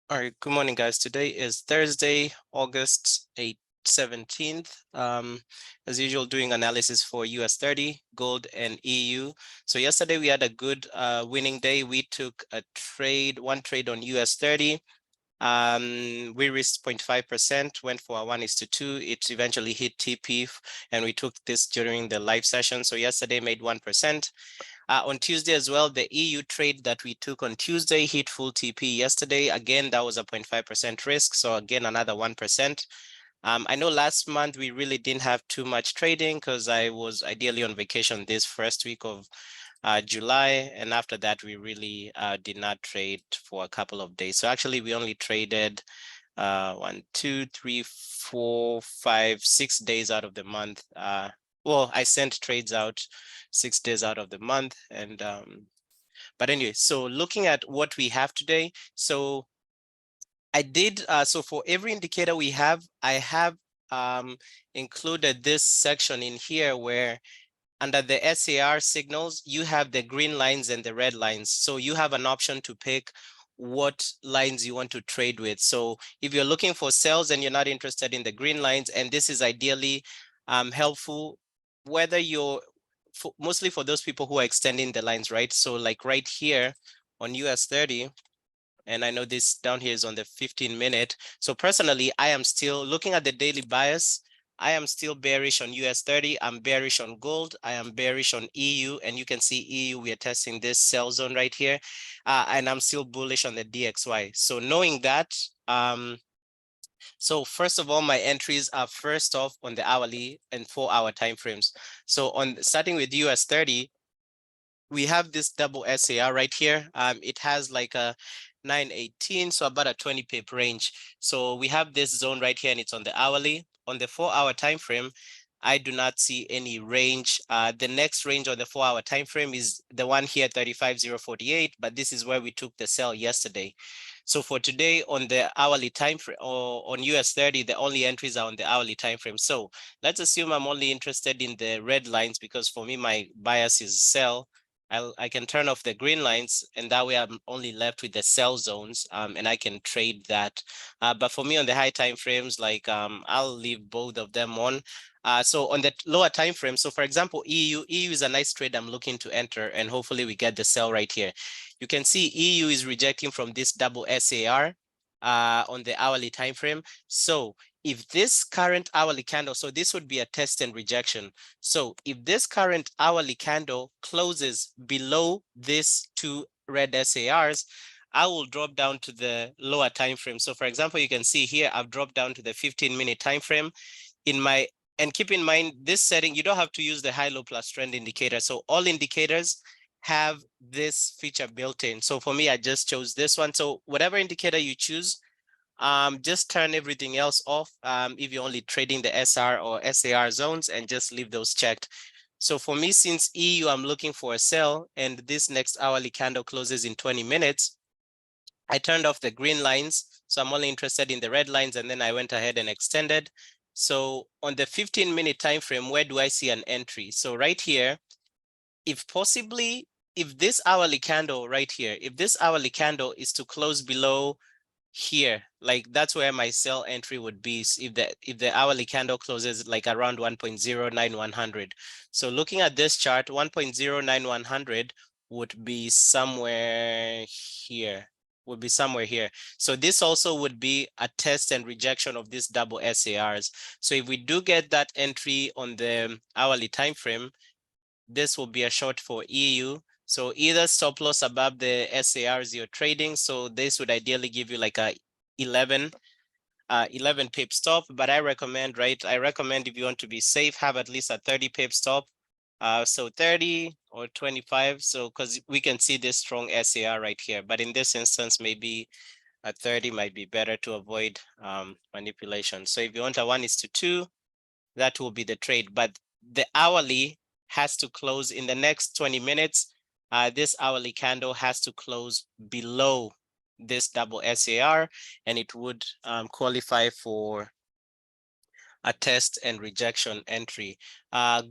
All right, good morning, guys. Today is Thursday, August 17th. As usual, doing analysis for US 30, gold, and EU. So yesterday we had a good winning day. We took one trade on US 30. We risked 0.5%, went for a 1:2. It eventually hit TP, and we took this during the live session. So yesterday made 1%. On Tuesday as well, the EU trade that we took on Tuesday hit full TP yesterday. Again, that was a 0.5% risk. So again, another 1%. I know last month we really didn't have too much trading because I was ideally on vacation this first week of July. And after that, we really did not trade for a couple of days. So actually, we only traded 1, 2, 3, 4, 5, 6 days out of the month. Well, I sent trades out 6 days out of the month. And but anyway, so looking at what we have today, so I did so for every indicator we have, I have included this section in here where under the SAR signals, you have the green lines and the red lines. So you have an option to pick what lines you want to trade with. So if you're looking for sales and you're not interested in the green lines, and this is ideally helpful, whether you're mostly for those people who are extending the lines, right? So like right here on US 30, and I know this down here is on the 15-minute. So personally, I am still looking at the daily bias. I am still bearish on US 30. I'm bearish on gold. I am bearish on EU. And you can see EU, we are testing this sell zone right here. And I'm still bullish on the DXY. So knowing that, so first of all, my entries are first off on the hourly and 4-hour timeframes. So on starting with US 30, we have this double SAR right here. It has like a 918, so about a 20 pip range. So we have this zone right here and it's on the hourly. On the 4-hour time frame, I do not see any range. The next range on the 4-hour time frame is the one here, 35,048, but this is where we took the sell yesterday. So for today on the hourly time frame or on US 30, the only entries are on the hourly time frame. So let's assume I'm only interested in the red lines because for me, my bias is sell. I can turn off the green lines and that way I'm only left with the sell zones and I can trade that. But for me on the high time frames, like I'll leave both of them on. So on the lower time frame, so for example, EU is a nice trade I'm looking to enter and hopefully we get the sell right here. You can see EU is rejecting from this double SAR on the hourly time frame. So if this current hourly candle, so this would be a test and rejection. So if this current hourly candle closes below these two red SARs, I will drop down to the lower time frame. So for example, you can see here, I've dropped down to the 15-minute time frame in my, and keep in mind this setting, you don't have to use the high-low plus trend indicator. So all indicators have this feature built in. So for me, I just chose this one. So whatever indicator you choose, just turn everything else off if you're only trading the SR or SAR zones and just leave those checked. So for me, since EU, I'm looking for a sell and this next hourly candle closes in 20 minutes, I turned off the green lines. So I'm only interested in the red lines and then I went ahead and extended. So on the 15-minute time frame, where do I see an entry? So right here, if possibly, if this hourly candle right here, if this hourly candle is to close below here, like that's where my sell entry would be if the hourly candle closes like around 1.09100. So looking at this chart, 1.09100 would be somewhere here, So this also would be a test and rejection of these double SARs. So if we do get that entry on the hourly time frame, this will be a short for EU. So either stop loss above the SARs you're trading. So this would ideally give you like a 11 pip stop, but I recommend if you want to be safe, have at least a 30 pip stop. So 30 or 25. So because we can see this strong SAR right here, but in this instance, maybe a 30 might be better to avoid manipulation. So if you want a 1:2, that will be the trade, but the hourly has to close in the next 20 minutes. This hourly candle has to close below this double SAR and it would qualify for a test and rejection entry.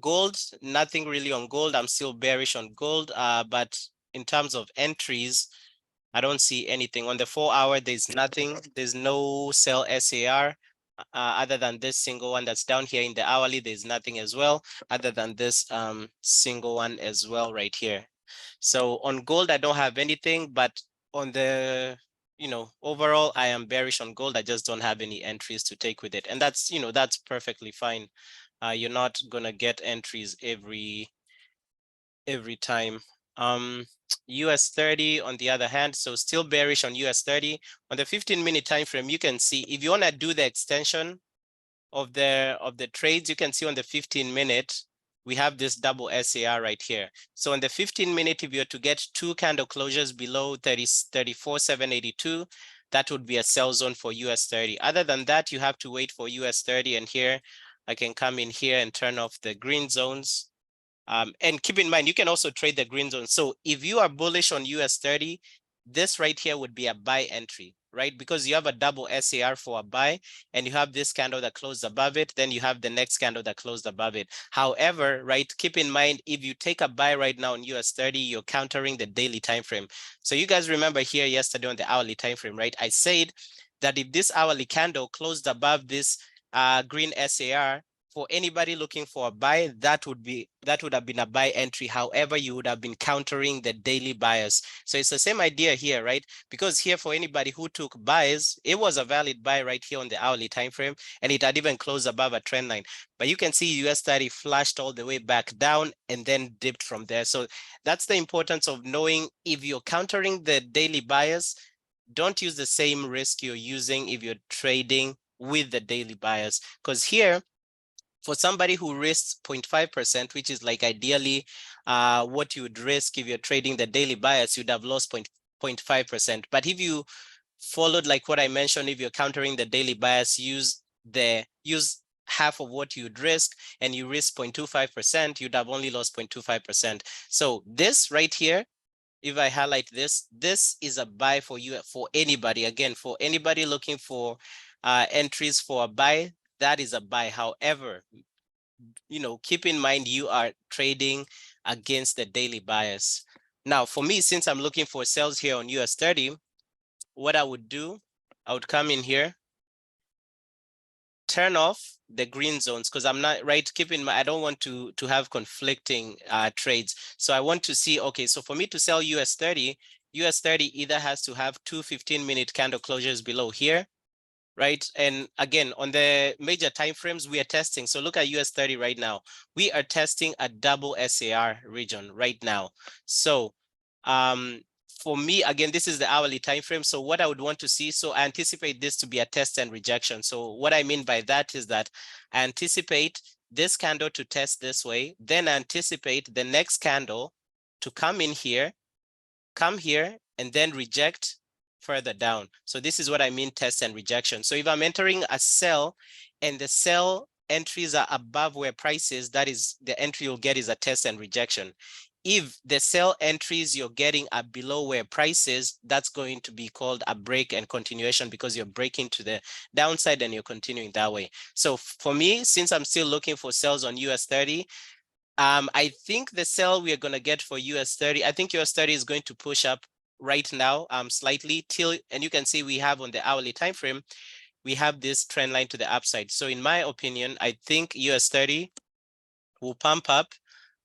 Gold, nothing really on gold. I'm still bearish on gold, but in terms of entries, I don't see anything. On the 4-hour, there's nothing. There's no sell SAR other than this single one that's down here. In the hourly, there's nothing as well, other than this single one as well right here. So on gold, I don't have anything, but on the, overall, I am bearish on gold. I just don't have any entries to take with it. And that's, that's perfectly fine. You're not gonna get entries every time. US 30 on the other hand, so still bearish on US 30. On the 15-minute time frame, you can see if you want to do the extension of the trades, you can see on the 15-minute, we have this double SAR right here. So on the 15-minute, if you're to get 2 candle closures below 34,782, that would be a sell zone for US 30. Other than that, you have to wait for US 30, and here I can come in here and turn off the green zones. And keep in mind, you can also trade the green zone. So if you are bullish on US 30, this right here would be a buy entry, right? Because you have a double SAR for a buy, and you have this candle that closed above it, then you have the next candle that closed above it. However, right, keep in mind, if you take a buy right now on US 30, you're countering the daily time frame. So you guys remember here yesterday on the hourly time frame, right? I said that if this hourly candle closed above this green SAR, for anybody looking for a buy, that would have been a buy entry. However, you would have been countering the daily buyers. So it's the same idea here, right? Because here for anybody who took buys, it was a valid buy right here on the hourly time frame, and it had even closed above a trend line. But you can see US 30 flashed all the way back down and then dipped from there. So that's the importance of knowing if you're countering the daily buyers, don't use the same risk you're using if you're trading with the daily buyers. Because here, for somebody who risks 0.5%, which is like ideally what you would risk if you're trading the daily bias, you'd have lost 0.5%. But if you followed like what I mentioned, if you're countering the daily bias, use half of what you'd risk, and you risk 0.25%, you'd have only lost 0.25%. So this right here, if I highlight this, this is a buy for you, for anybody. Again, for anybody looking for entries for a buy, that is a buy. However, keep in mind you are trading against the daily bias. Now, for me, since I'm looking for sales here on US 30, what I would do, I would come in here, turn off the green zones, because I'm not, right, keep in mind, I don't want to have conflicting trades. So I want to see, okay, so for me to sell US 30, US 30 either has to have 2 15-minute candle closures below here, right? And again, on the major time frames, we are testing. So look at US 30 right now. We are testing a double SAR region right now. So for me, again, this is the hourly time frame. So what I would want to see, so I anticipate this to be a test and rejection. So what I mean by that is that I anticipate this candle to test this way, then I anticipate the next candle to come in here, come here, and then reject further down. So this is what I mean, test and rejection. So if I'm entering a sell and the sell entries are above where price is, that is the entry you'll get is a test and rejection. If the sell entries you're getting are below where price is, that's going to be called a break and continuation, because you're breaking to the downside and you're continuing that way. So for me, since I'm still looking for sells on US 30, I think the sell we are going to get for US 30, I think US 30 is going to push up right now slightly till, and you can see we have on the hourly time frame, we have this trend line to the upside. So in my opinion, I think US 30 will pump up,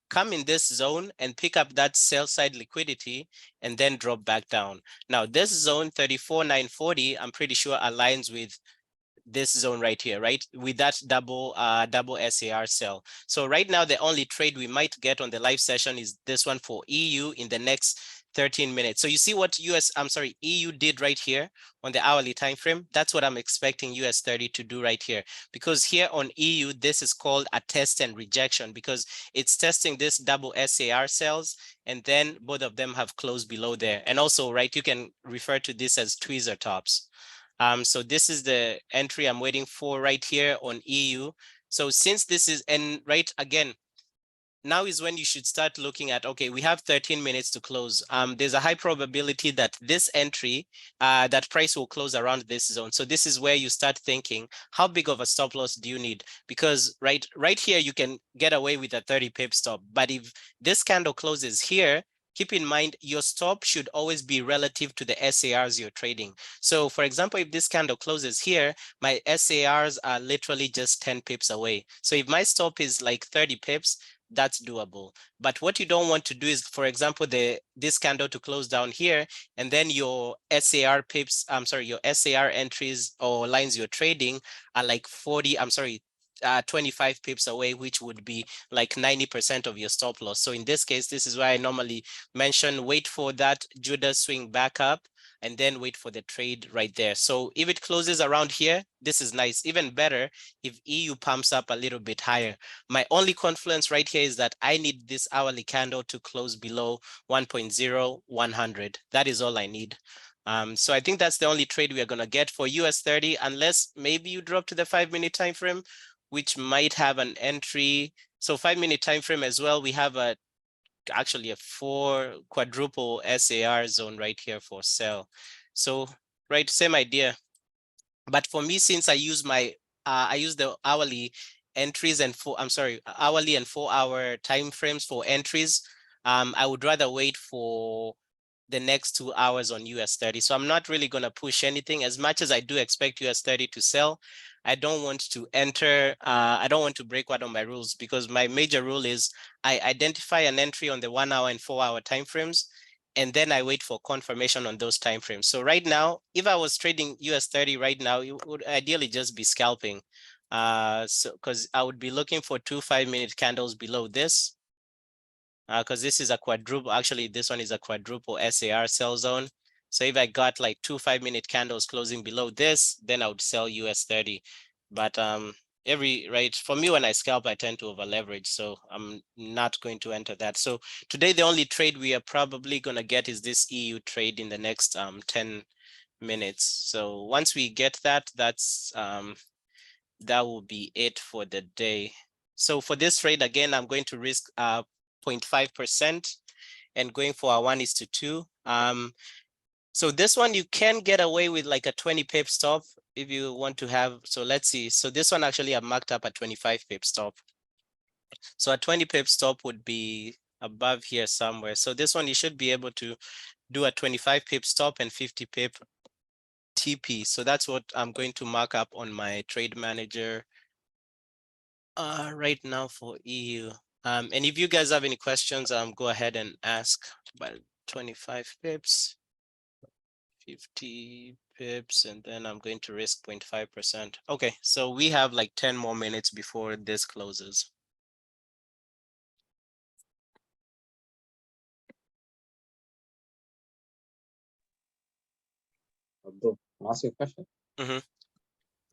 come in this zone and pick up that sell side liquidity and then drop back down. Now this zone 34,940, I'm pretty sure aligns with this zone right here, right? With that double SAR sell. So right now, the only trade we might get on the live session is this one for EU in the next 13 minutes. So you see what EU did right here on the hourly time frame. That's what I'm expecting US 30 to do right here, because here on EU, this is called a test and rejection, because it's testing this double SAR cells, and then both of them have closed below there. And also, right, you can refer to this as tweezer tops. So this is the entry I'm waiting for right here on EU. So since this is, and right, again, now is when you should start looking at, okay, we have 13 minutes to close. There's a high probability that this entry, that price will close around this zone. So this is where you start thinking, how big of a stop loss do you need? Because right here, you can get away with a 30 pip stop. But if this candle closes here, keep in mind your stop should always be relative to the SARs you're trading. So for example, if this candle closes here, my SARs are literally just 10 pips away. So if my stop is like 30 pips, that's doable. But what you don't want to do is, for example, this candle to close down here, and then your SAR pips, your SAR entries or lines you're trading are like 25 pips away, which would be like 90% of your stop loss. So in this case, this is why I normally mention wait for that Judas swing back up and then wait for the trade right there. So if it closes around here, this is nice. Even better if EU pumps up a little bit higher. My only confluence right here is that I need this hourly candle to close below 1.0100. That is all I need. So I think that's the only trade we are going to get for US 30, unless maybe you drop to the 5-minute time frame, which might have an entry. So 5-minute time frame as well. We have actually a 4 quadruple SAR zone right here for sell. So right, same idea. But for me, since I use I use the hourly entries and hourly and 4-hour time frames for entries, I would rather wait for the next 2 hours on US 30. So I'm not really going to push anything. As much as I do expect US 30 to sell, I don't want to I don't want to break one of my rules, because my major rule is I identify an entry on the 1-hour and 4-hour timeframes, and then I wait for confirmation on those timeframes. So right now, if I was trading US 30 right now, it would ideally just be scalping. So because I would be looking for 2 5-minute candles below this, because this is a quadruple. Actually, this one is a quadruple SAR sell zone. So if I got like 2 5-minute candles closing below this, then I would sell US 30. But for me, when I scalp, I tend to over leverage, so I'm not going to enter that. So today, the only trade we are probably going to get is this EU trade in the next 10 minutes. So once we get that, that will be it for the day. So for this trade, again, I'm going to risk 0.5% and going for a 1:2. So this one, you can get away with like a 20 pip stop if you want to have. So let's see. So this one actually I've marked up a 25 pip stop. So a 20 pip stop would be above here somewhere. So this one, you should be able to do a 25 pip stop and 50 pip TP. So that's what I'm going to mark up on my trade manager right now for EU. And if you guys have any questions, go ahead and ask. But 25 pips, 50 pips, and then I'm going to risk 0.5%. Okay, so we have like 10 more minutes before this closes. Bro, can I ask you a question? Mm-hmm.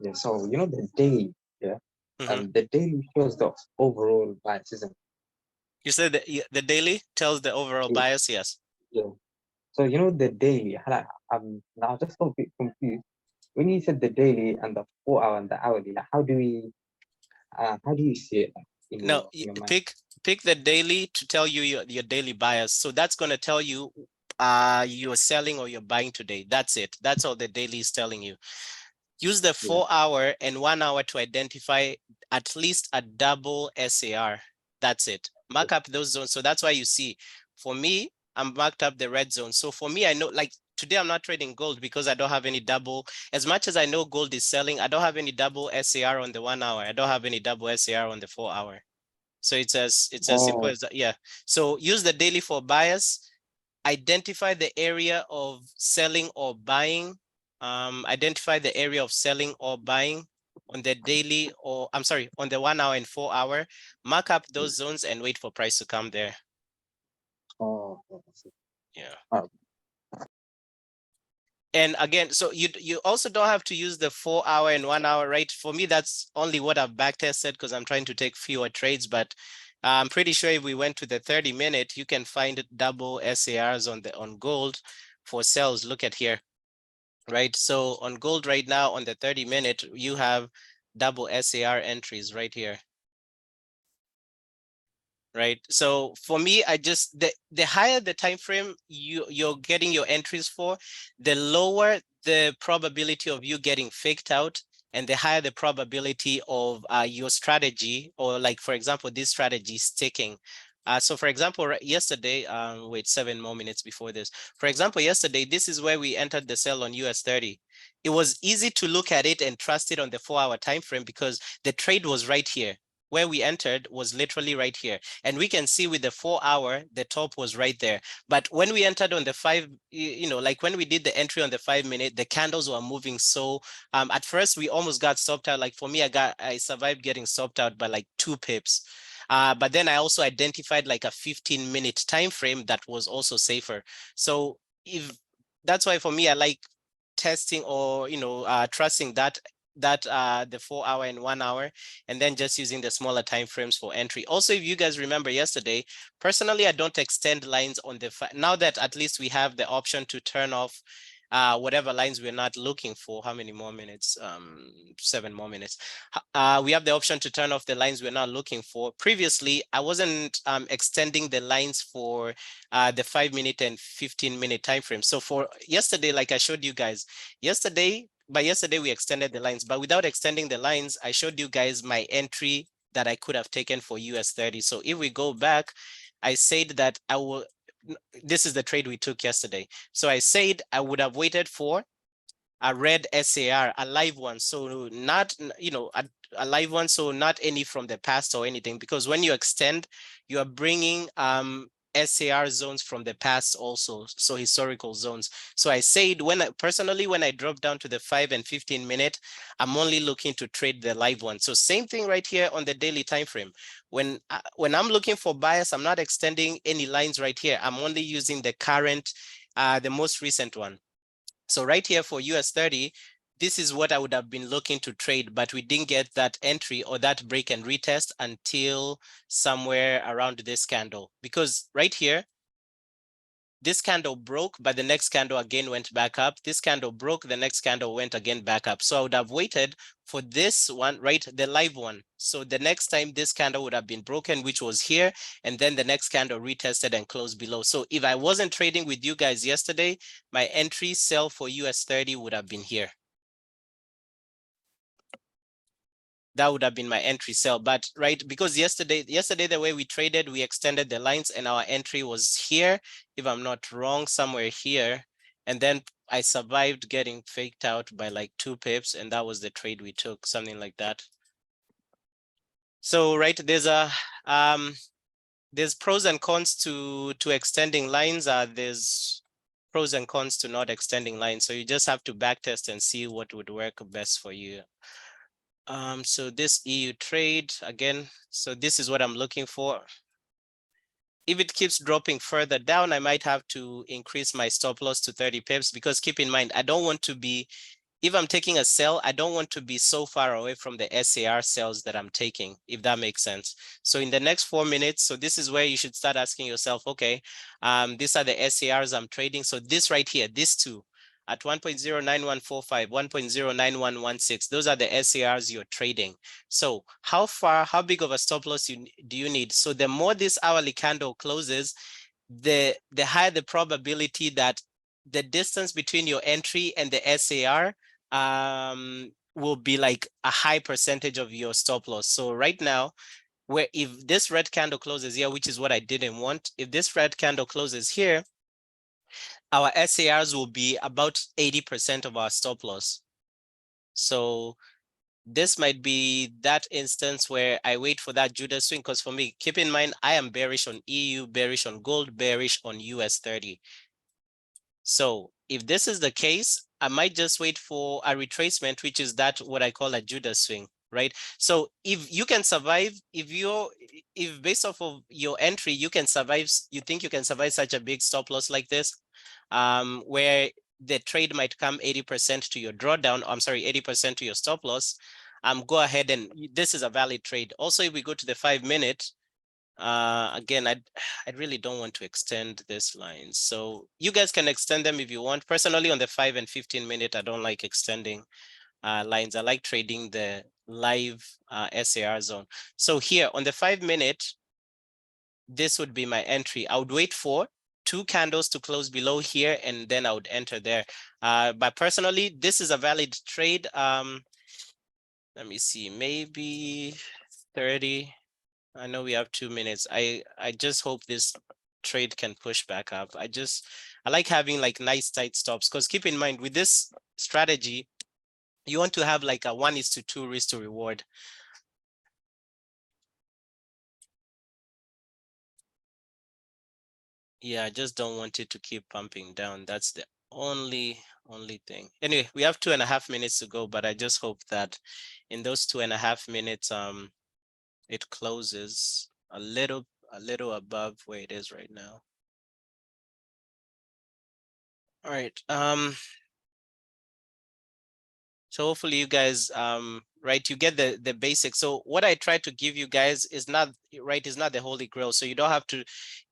Yeah, so the daily, yeah, Mm-hmm. the daily shows the overall bias, isn't You said that the daily tells the overall it? bias, yes. Yeah. So the daily, like, I'm now just a bit confused. When you said the daily and the 4-hour and the hourly, like, how do you see it, like, in No, your mind? pick the daily to tell you your daily bias. So that's going to tell you you're selling or you're buying today. That's it. That's all the daily is telling you. Use the Yeah. 4-hour and 1-hour to identify at least a double SAR. That's it. Mark up those zones. So that's why you see, for me, I'm marked up the red zone. So for me, I know, like today, I'm not trading gold because I don't have any double. As much as I know gold is selling, I don't have any double SAR on the 1-hour. I don't have any double SAR on the 4-hour. So it's as simple Oh, as that. Yeah. So use the daily for bias. Identify the area of selling or buying. Identify the area of selling or buying on the daily, or I'm sorry, on the 1-hour and 4-hour. Mark up yeah. those zones and wait for price to come there. Oh, I see. Yeah. Oh, And again, so you also don't have to use the 4-hour and 1-hour, right? For me, that's only what I've back tested because I'm trying to take fewer trades, but I'm pretty sure if we went to the 30-minute, you can find double SARs on gold for sales. Look at here, right? So on gold right now on the 30-minute, you have double SAR entries right here. Right. So for me, I just the higher the time frame you're getting your entries for, the lower the probability of you getting faked out, and the higher the probability of your strategy, or like for example, this strategy sticking. So for example, yesterday, wait, 7 more minutes before this. For example, yesterday, this is where we entered the sell on US 30. It was easy to look at it and trust it on the 4-hour time frame because the trade was right here. Where we entered was literally right here. And we can see with the 4-hour, the top was right there. But when we entered on the 5, like when we did the entry on the 5-minute, the candles were moving. So at first we almost got stopped out. Like for me, I survived getting stopped out by like 2 pips. But then I also identified like a 15-minute time frame that was also safer. So if that's why for me, I like testing or trusting that the 4-hour and 1-hour, and then just using the smaller time frames for entry. Also, if you guys remember yesterday, personally, I don't extend lines on the now that at least we have the option to turn off whatever lines we're not looking for. How many more minutes? 7 more minutes. We have the option to turn off the lines we're not looking for. Previously, I wasn't extending the lines for the 5-minute and 15-minute time frame. So for yesterday, like I showed you guys, by yesterday we extended the lines, but without extending the lines, I showed you guys my entry that I could have taken for US 30. So if we go back, I said that this is the trade we took yesterday. So I said I would have waited for a red SAR, a live one. So not, a live one. So not any from the past or anything, because when you extend, you are bringing SAR zones from the past also, so historical zones. So I said when I drop down to the 5 and 15-minute, I'm only looking to trade the live one. So same thing right here on the daily time frame. When I'm looking for bias, I'm not extending any lines right here. I'm only using the current, the most recent one. So right here for US 30, this is what I would have been looking to trade, but we didn't get that entry or that break and retest until somewhere around this candle. Because right here, this candle broke, but the next candle again went back up. This candle broke, the next candle went again back up. So I would have waited for this one, right? The live one. So the next time this candle would have been broken, which was here, and then the next candle retested and closed below. So if I wasn't trading with you guys yesterday, my entry sell for US 30 would have been here. That would have been my entry sell. But right, because yesterday the way we traded, we extended the lines and our entry was here, if I'm not wrong, somewhere here. And then I survived getting faked out by like 2 pips, and that was the trade we took, something like that. So right, there's pros and cons to extending lines. There's pros and cons to not extending lines. So you just have to back test and see what would work best for you. So this EU trade again, so this is what I'm looking for. If it keeps dropping further down, I might have to increase my stop loss to 30 pips, because keep in mind, I don't want to be, if I'm taking a sell, I don't want to be so far away from the SAR sells that I'm taking, if that makes sense. So in the next 4 minutes, so this is where you should start asking yourself, okay, these are the SARs I'm trading. So this right here, these two, at 1.09145, 1.09116, those are the SARs you're trading. So how big of a stop loss do you need? So the more this hourly candle closes, the higher the probability that the distance between your entry and the SAR will be like a high percentage of your stop loss. So right now, where if this red candle closes here, which is what I didn't want, if this red candle closes here, our SARs will be about 80% of our stop loss. So this might be that instance where I wait for that Judas swing, because for me, keep in mind, I am bearish on EU, bearish on gold, bearish on US 30. So if this is the case, I might just wait for a retracement, which is that what I call a Judas swing, right? So if you can survive, if based off of your entry, you can survive, you think you can survive such a big stop loss like this, where the trade might come 80% to your drawdown, I'm sorry, 80% to your stop loss, go ahead, and this is a valid trade. Also, if we go to the 5-minute, again, I really don't want to extend this line. So you guys can extend them if you want. Personally, on the 5 and 15-minute, I don't like extending lines. I like trading the live SAR zone. So here on the 5-minute, this would be my entry. I would wait for 2 candles to close below here, and then I would enter there. But personally, this is a valid trade. Let me see, maybe 30. I know we have 2 minutes. I just hope this trade can push back up. I like having like nice tight stops, because keep in mind with this strategy, you want to have like a 1:2 risk to reward. Yeah, I just don't want it to keep pumping down. That's the only thing. Anyway, we have 2.5 minutes to go, but I just hope that in those 2.5 minutes, it closes a little above where it is right now. All right. So hopefully you guys, right, you get the basics. So what I try to give you guys is not the holy grail. So you don't have to,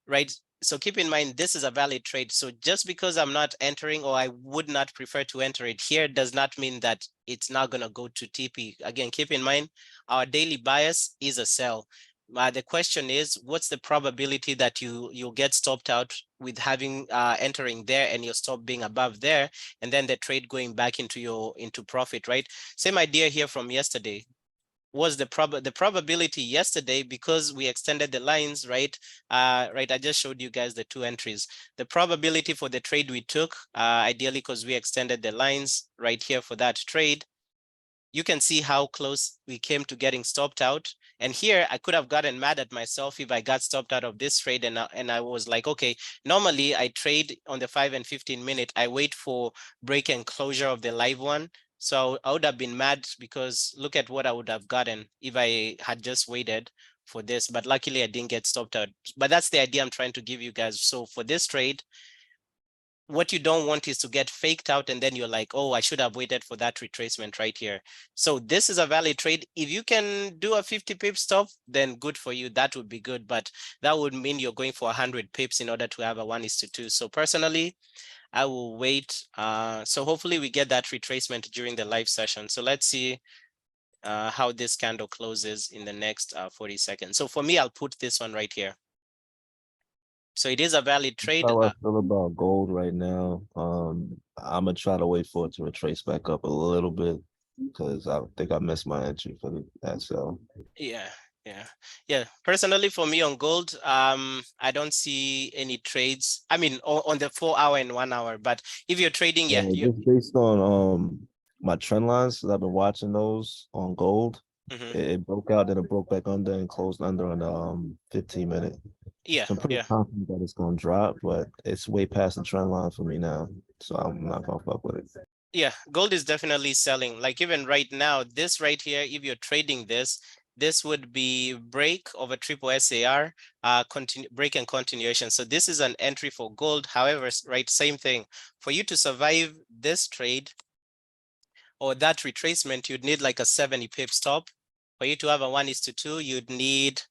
right? So keep in mind, this is a valid trade. So just because I'm not entering, or I would not prefer to enter it here, does not mean that it's not going to go to TP. Again, keep in mind, our daily bias is a sell. The question is, what's the probability that you'll get stopped out with having entering there and your stop being above there, and then the trade going back into profit, right? Same idea here from yesterday. Was the probability yesterday, because we extended the lines, right? Right, I just showed you guys the two entries. The probability for the trade we took, ideally because we extended the lines right here for that trade, you can see how close we came to getting stopped out. And here I could have gotten mad at myself if I got stopped out of this trade, and I was like, okay, normally I trade on the 5 and 15 minute, I wait for break and closure of the live one. So I would have been mad, because look at what I would have gotten if I had just waited for this, but luckily I didn't get stopped out. But that's the idea I'm trying to give you guys. So for this trade, what you don't want is to get faked out and then you're like, oh, I should have waited for that retracement right here. So this is a valid trade. If you can do a 50 pip stop, then good for you. That would be good, but that would mean you're going for 100 pips in order to have a 1:2. So personally, I will wait. So hopefully we get that retracement during the live session. So let's see how this candle closes in the next 40 seconds. So for me, I'll put this one right here. So it is a valid trade. How I feel about gold right now. I'm gonna try to wait for it to retrace back up a little bit because I think I missed my entry for that sell. Yeah, yeah. Personally, for me on gold, I don't see any trades. I mean, on the 4 hour and 1 hour. But if you're trading, yeah, Just based on my trend lines, 'cause I've been watching those on gold. mhm. It broke out, then it broke back under and closed under on the 15 minute. Yeah, So I'm pretty yeah, confident that it's gonna drop, but it's way past the trend line for me now. So I'm not gonna fuck with it. yeah. Gold is definitely selling. Like even right now, this right here, if you're trading this, this would be break of a triple SAR, break and continuation. So this is an entry for gold. However, right, same thing. For you to survive this trade or that retracement, you'd need like a 70 pip stop. For you to have a 1:2, you'd need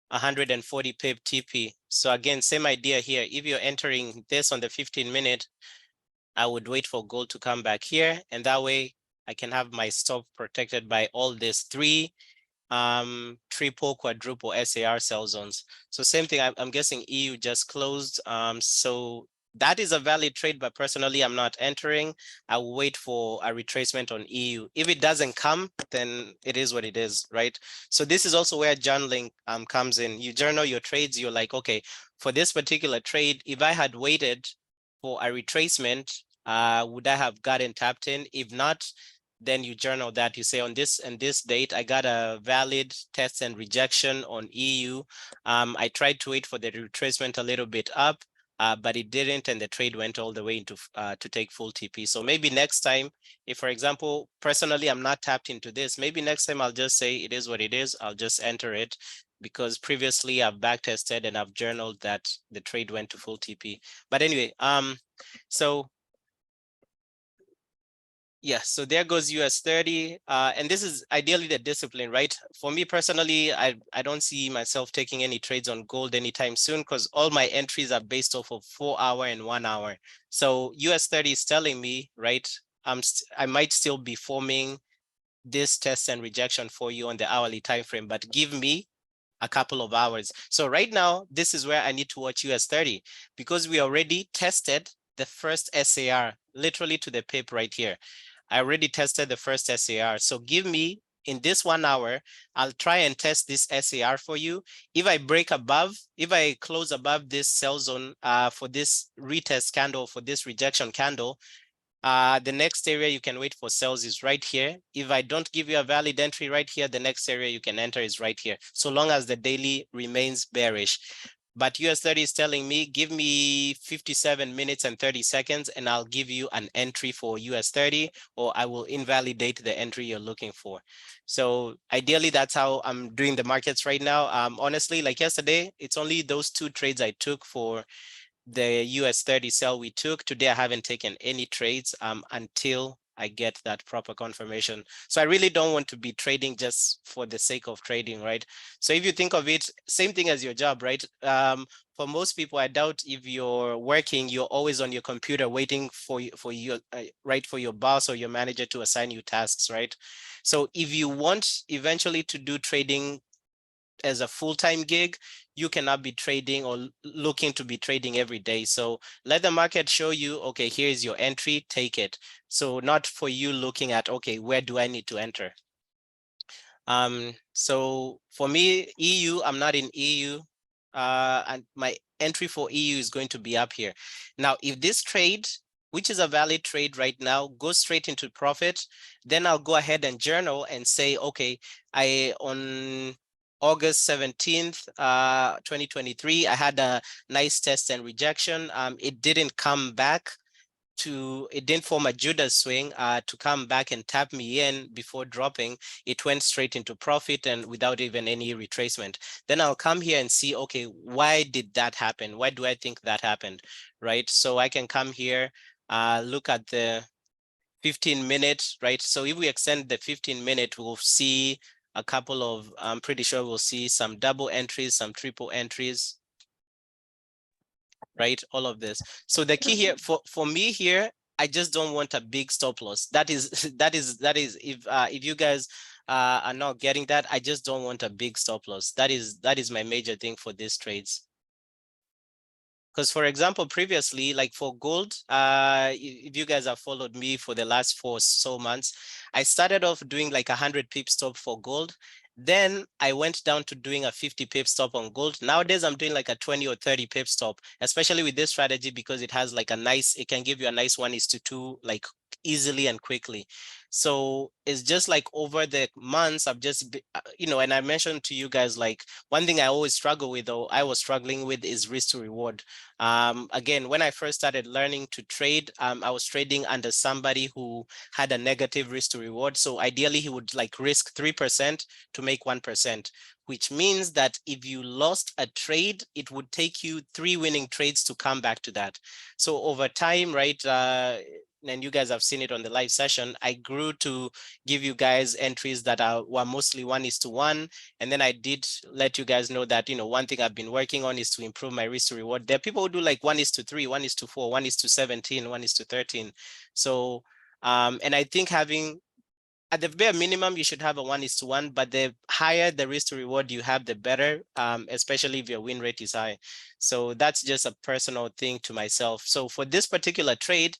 140 pip TP. So again, same idea here. If you're entering this on the 15 minute, I would wait for gold to come back here, and that way I can have my stop protected by all these three triple, quadruple SAR sell zones. So same thing, I'm guessing EU just closed. So that is a valid trade, but personally I'm not entering. I will wait for a retracement on EU. If it doesn't come, then it is what it is, right? So this is also where journaling comes in. You journal your trades. You're like, okay, for this particular trade, if I had waited for a retracement, would I have gotten tapped in? If not, then you journal that. You say on this and this date, I got a valid test and rejection on EU. I tried to wait for the retracement a little bit up, but it didn't, and the trade went all the way into to take full TP. So maybe next time, if for example, personally, I'm not tapped into this, maybe next time I'll just say it is what it is. I'll just enter it, because previously I've back tested and I've journaled that the trade went to full TP. But anyway, so yeah, so there goes US 30. And this is ideally the discipline, right? For me personally, I don't see myself taking any trades on gold anytime soon, because all my entries are based off of 4 hour and 1 hour. So US 30 is telling me, right, I might still be forming this test and rejection for you on the hourly time frame, but give me a couple of hours. So right now, this is where I need to watch US 30, because we already tested the first SAR literally to the pip right here. I already tested the first SAR. So give me in this 1 hour, I'll try and test this SAR for you. If I break above, if I close above this sell zone for this retest candle, for this rejection candle, the next area you can wait for sells is right here. If I don't give you a valid entry right here, the next area you can enter is right here, so long as the daily remains bearish. But US30 is telling me, give me 57 minutes and 30 seconds, and I'll give you an entry for US30, or I will invalidate the entry you're looking for. So ideally, that's how I'm doing the markets right now. Honestly, like yesterday, it's only those 2 trades I took for the US30 sell we took. Today, I haven't taken any trades until I get that proper confirmation. So I really don't want to be trading just for the sake of trading, right? So if you think of it, same thing as your job, right? For most people, I doubt if you're working, you're always on your computer waiting for your right, for your boss or your manager to assign you tasks, right? So if you want eventually to do trading as a full-time gig, you cannot be trading or looking to be trading every day. So let the market show you, okay, here's your entry, take it. So not for you looking at, okay, where do I need to enter? So for me, EU, I'm not in EU, and my entry for EU is going to be up here. Now, if this trade, which is a valid trade right now, goes straight into profit, then I'll go ahead and journal and say, okay, on August 17th, 2023, I had a nice test and rejection. It didn't come back it didn't form a Judas swing to come back and tap me in before dropping. It went straight into profit and without even any retracement. Then I'll come here and see, okay, why did that happen? Why do I think that happened, right? So I can come here, look at the 15-minute, right? So if we extend the 15-minute, we'll see a couple of, I'm pretty sure we'll see some double entries, some triple entries, right? All of this. So the key here for me here, I just don't want a big stop loss. That is if you guys are not getting that, I just don't want a big stop loss. That is my major thing for these trades. Because, for example, previously, like for gold, if you guys have followed me for the last 4 so months, I started off doing like 100 pip stop for gold. Then I went down to doing a 50 pip stop on gold. Nowadays, I'm doing like a 20 or 30 pip stop, especially with this strategy, because it has like it can give you a nice 1:2, like easily and quickly. So it's just like over the months, I've just, and I mentioned to you guys, like one thing I always struggle with, or I was struggling with, is risk to reward. Again, when I first started learning to trade, I was trading under somebody who had a negative risk to reward. So ideally, he would like risk 3% to make 1%, which means that if you lost a trade, it would take you 3 winning trades to come back to that. So over time, right, and you guys have seen it on the live session, I grew to give you guys entries that were mostly 1:1. And then I did let you guys know that, one thing I've been working on is to improve my risk to reward. There are people who do like 1:3, 1:4, 1:17, 1:13. So, and I think having, at the bare minimum, you should have a 1:1, but the higher the risk to reward you have, the better, especially if your win rate is high. So that's just a personal thing to myself. So for this particular trade,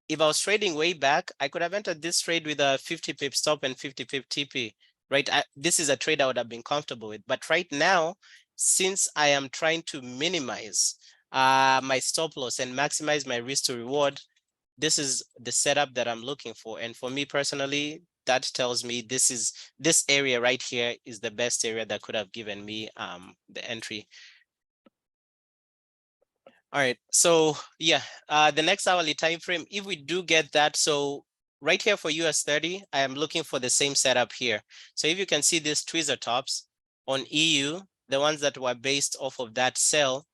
if I was trading way back, I could have entered this trade with a 50 pip stop and 50 pip TP, right? This is a trade I would have been comfortable with. But right now, since I am trying to minimize my stop loss and maximize my risk to reward, this is the setup that I'm looking for. And for me personally, that tells me this area right here is the best area that could have given me the entry. All right, so yeah, the next hourly time frame, if we do get that, so right here for US30, I am looking for the same setup here. So if you can see these tweezer tops on EU, the ones that were based off of that sell,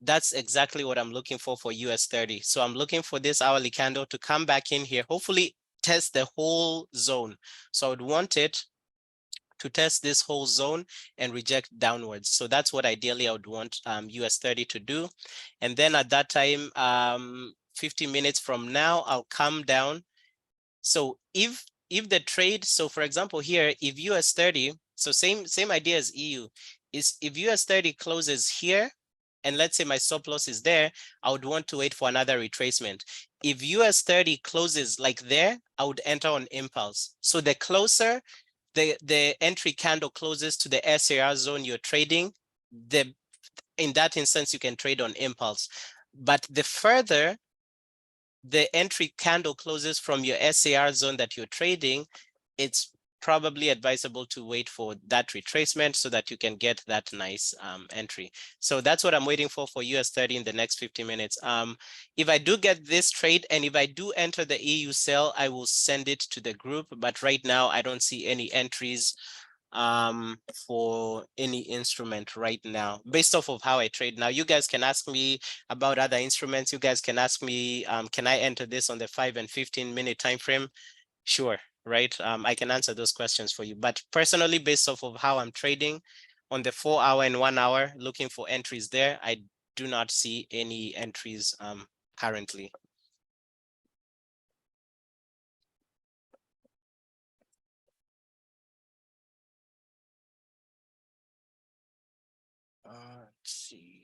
that's exactly what I'm looking for US30. So I'm looking for this hourly candle to come back in here, hopefully test the whole zone. So I would want it to test this whole zone and reject downwards. So that's what ideally I would want US30 to do. And then at that time, 50 minutes from now, I'll come down. So if the trade, so for example here, if US30, so same idea as EU, is if US30 closes here, and let's say my stop loss is there, I would want to wait for another retracement. If US30 closes like there, I would enter on impulse. So the closer the entry candle closes to the SAR zone you're trading, in that instance, you can trade on impulse. But the further the entry candle closes from your SAR zone that you're trading, it's probably advisable to wait for that retracement so that you can get that nice entry. So that's what I'm waiting for US30 in the next 50 minutes. If I do get this trade and if I do enter the EU sell, I will send it to the group. But right now, I don't see any entries for any instrument right now based off of how I trade. Now you guys can ask me about other instruments. You guys can ask me, can I enter this on the 5 and 15-minute time frame? Sure, right? I can answer those questions for you. But personally, based off of how I'm trading on the 4-hour and 1 hour, looking for entries there, I do not see any entries currently. Let's see.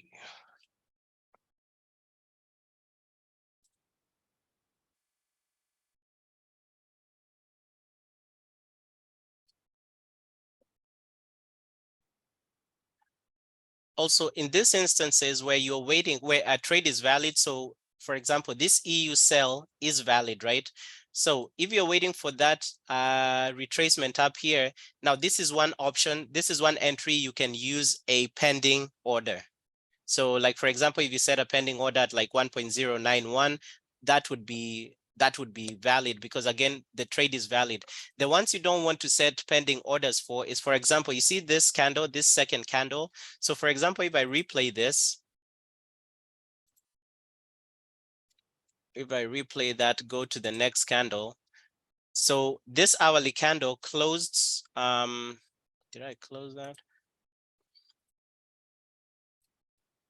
Also, in these instances where you're waiting, where a trade is valid, so for example, this EU sell is valid, right? So if you're waiting for that retracement up here, now this is one option. This is one entry. You can use a pending order. So like, for example, if you set a pending order at like 1.091, that would be valid because again, the trade is valid. The ones you don't want to set pending orders for is, for example, you see this candle, this second candle. So for example, if I replay this, if I replay that, go to the next candle. So this hourly candle closed, did I close that?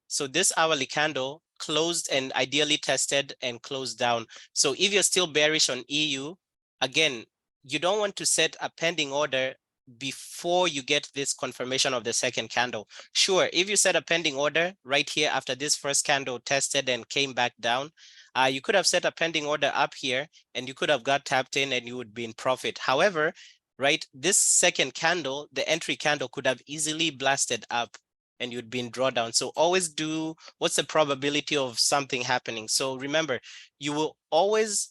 So this hourly candle closed and ideally tested and closed down. So if you're still bearish on EU, again, you don't want to set a pending order before you get this confirmation of the second candle. Sure, if you set a pending order right here after this first candle tested and came back down, you could have set a pending order up here and you could have got tapped in and you would be in profit. However, right, this second candle, the entry candle could have easily blasted up and you'd be in drawdown. So always do, what's the probability of something happening? So remember, you will always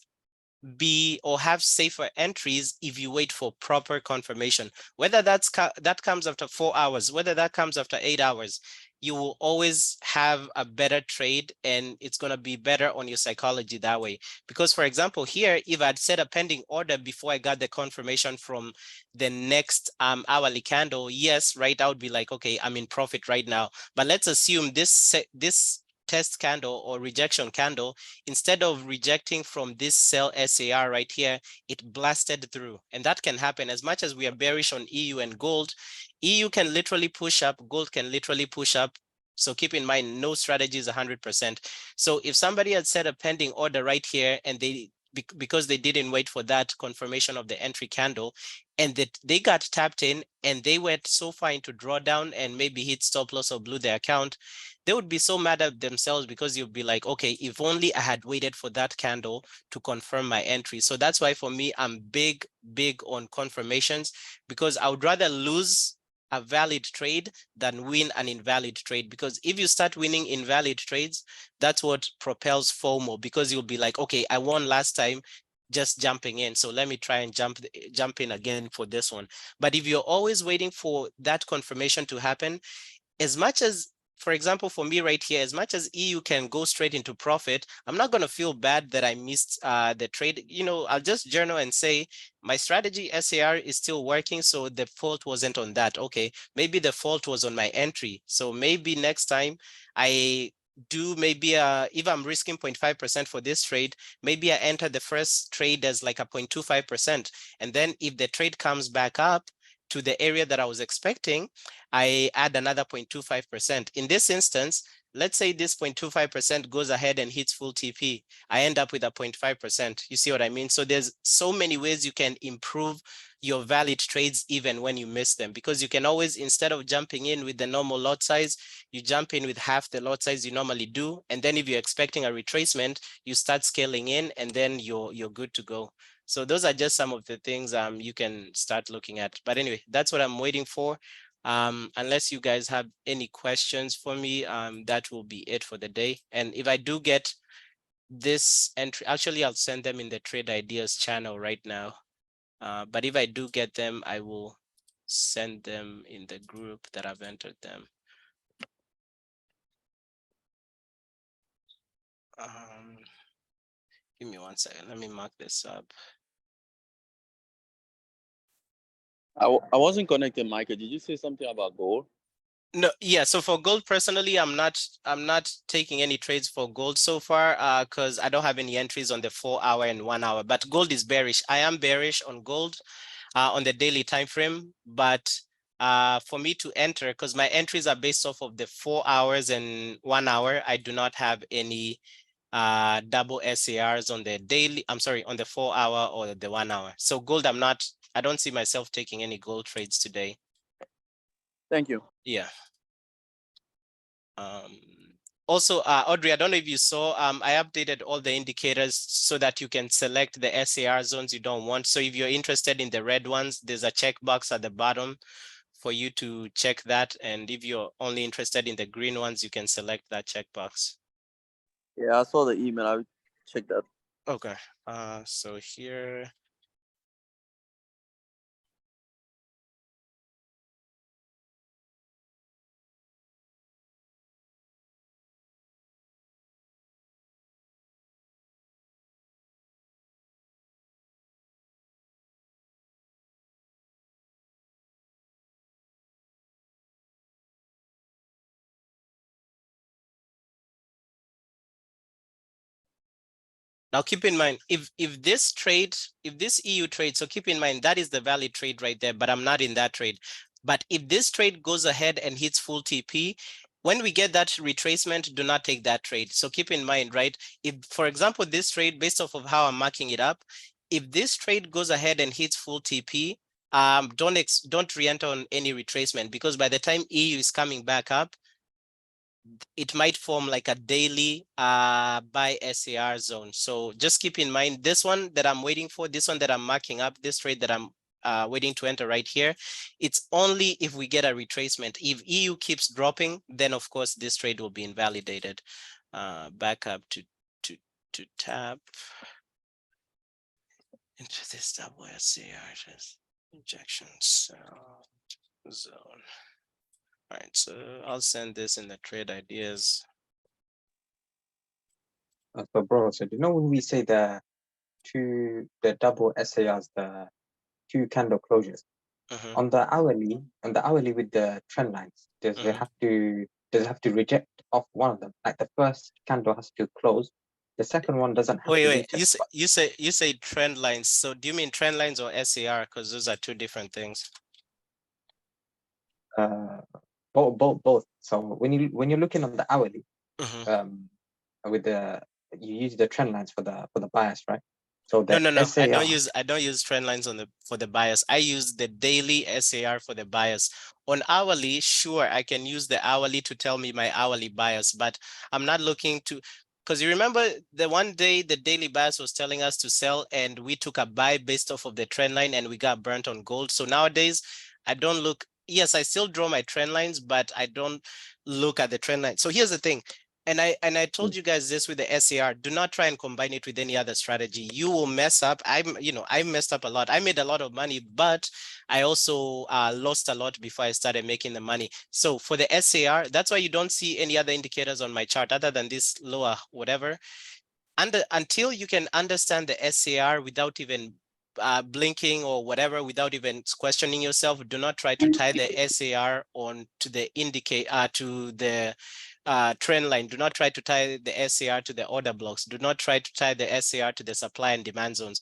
be or have safer entries if you wait for proper confirmation, whether that comes after 4 hours, whether that comes after 8 hours, you will always have a better trade and it's going to be better on your psychology that way. Because for example, here, if I'd set a pending order before I got the confirmation from the next hourly candle, yes, right, I would be like, okay, I'm in profit right now. But let's assume this test candle or rejection candle, instead of rejecting from this sell SAR right here, it blasted through. And that can happen. As much as we are bearish on EU and gold, EU can literally push up, gold can literally push up. So keep in mind, no strategy is 100%. So if somebody had set a pending order right here and because they didn't wait for that confirmation of the entry candle, and that they got tapped in and they went so far into drawdown and maybe hit stop loss or blew their account, they would be so mad at themselves because you'll be like, okay, if only I had waited for that candle to confirm my entry. So that's why for me, I'm big on confirmations because I would rather lose a valid trade than win an invalid trade. Because if you start winning invalid trades, that's what propels FOMO, because you'll be like, okay, I won last time just jumping in, so let me try and jump in again for this one. But if you're always waiting for that confirmation to happen, as much as, for example, for me right here, as much as EU can go straight into profit, I'm not going to feel bad that I missed the trade. You know, I'll just journal and say my strategy SAR is still working, so the fault wasn't on that. Okay, maybe the fault was on my entry. So maybe next time I do maybe if I'm risking 0.5% for this trade, maybe I enter the first trade as like a 0.25%. And then if the trade comes back up to the area that I was expecting, I add another 0.25%. In this instance, let's say this 0.25% goes ahead and hits full TP, I end up with a 0.5%. You see what I mean? So there's so many ways you can improve your valid trades even when you miss them, because you can always, instead of jumping in with the normal lot size, you jump in with half the lot size you normally do. And then if you're expecting a retracement, you start scaling in, and then you're good to go. So those are just some of the things you can start looking at. But anyway, that's what I'm waiting for. Unless you guys have any questions for me, that will be it for the day. And if I do get this entry, actually, I'll send them in the Trade Ideas channel right now. But if I do get them, I will send them in the group that I've entered them. Give me 1 second. Let me mark this up. I wasn't connected, Michael. Did you say something about gold? No, yeah. So for gold, personally, I'm not taking any trades for gold so far, because I don't have any entries on the 4 hour and 1 hour. But gold is bearish. I am bearish on gold, on the daily time frame. But for me to enter, because my entries are based off of the 4 hours and 1 hour, I do not have any double SARs on the daily. I'm sorry, on the 4 hour or the 1 hour. So gold, I don't see myself taking any gold trades today. Thank you. Yeah. Also, Audrey, I don't know if you saw, I updated all the indicators so that you can select the SAR zones you don't want. So if you're interested in the red ones, there's a checkbox at the bottom for you to check that. And if you're only interested in the green ones, you can select that checkbox. Yeah, I saw the email. I'll check that. Okay. So here. Now keep in mind, if this EU trade, so keep in mind that is the valid trade right there, but I'm not in that trade. But if this trade goes ahead and hits full TP, when we get that retracement, do not take that trade. So keep in mind, right? If, for example, this trade, based off of how I'm marking it up, if this trade goes ahead and hits full TP, don't re-enter on any retracement, because by the time EU is coming back up, it might form like a daily buy SAR zone. So just keep in mind this one that I'm waiting for, this one that I'm marking up, this trade that I'm waiting to enter right here. It's only if we get a retracement. If EU keeps dropping, then of course this trade will be invalidated. Back up to tap into this double SAR injection zone. All right, so I'll send this in the Trade Ideas. So bro, so do you know when we say the double SARs, the 2 candle closures on the hourly with the trend lines, does it have to reject off one of them? Like the first candle has to close, the second one doesn't have to Wait, retest, you say trend lines. So do you mean trend lines or SAR? Because those are 2 different things. both. So when you're looking on the hourly, with you use the trend lines for the bias, right? So the No. SAR, I don't use trend lines for the bias. I use the daily SAR for the bias. On hourly, sure, I can use the hourly to tell me my hourly bias, but I'm not looking to, because you remember the one day the daily bias was telling us to sell and we took a buy based off of the trend line and we got burnt on gold. So nowadays I don't look, yes, I still draw my trend lines, but I don't look at the trend line. So here's the thing. And I told you guys this with the SAR, do not try and combine it with any other strategy. You will mess up. I messed up a lot. I made a lot of money, but I also lost a lot before I started making the money. So for the SAR, that's why you don't see any other indicators on my chart other than this lower whatever. Until you can understand the SAR without even blinking or whatever, without even questioning yourself, do not try to tie the SAR on to the trend line. Do not try to tie the SAR to the order blocks. Do not try to tie the SAR to the supply and demand zones.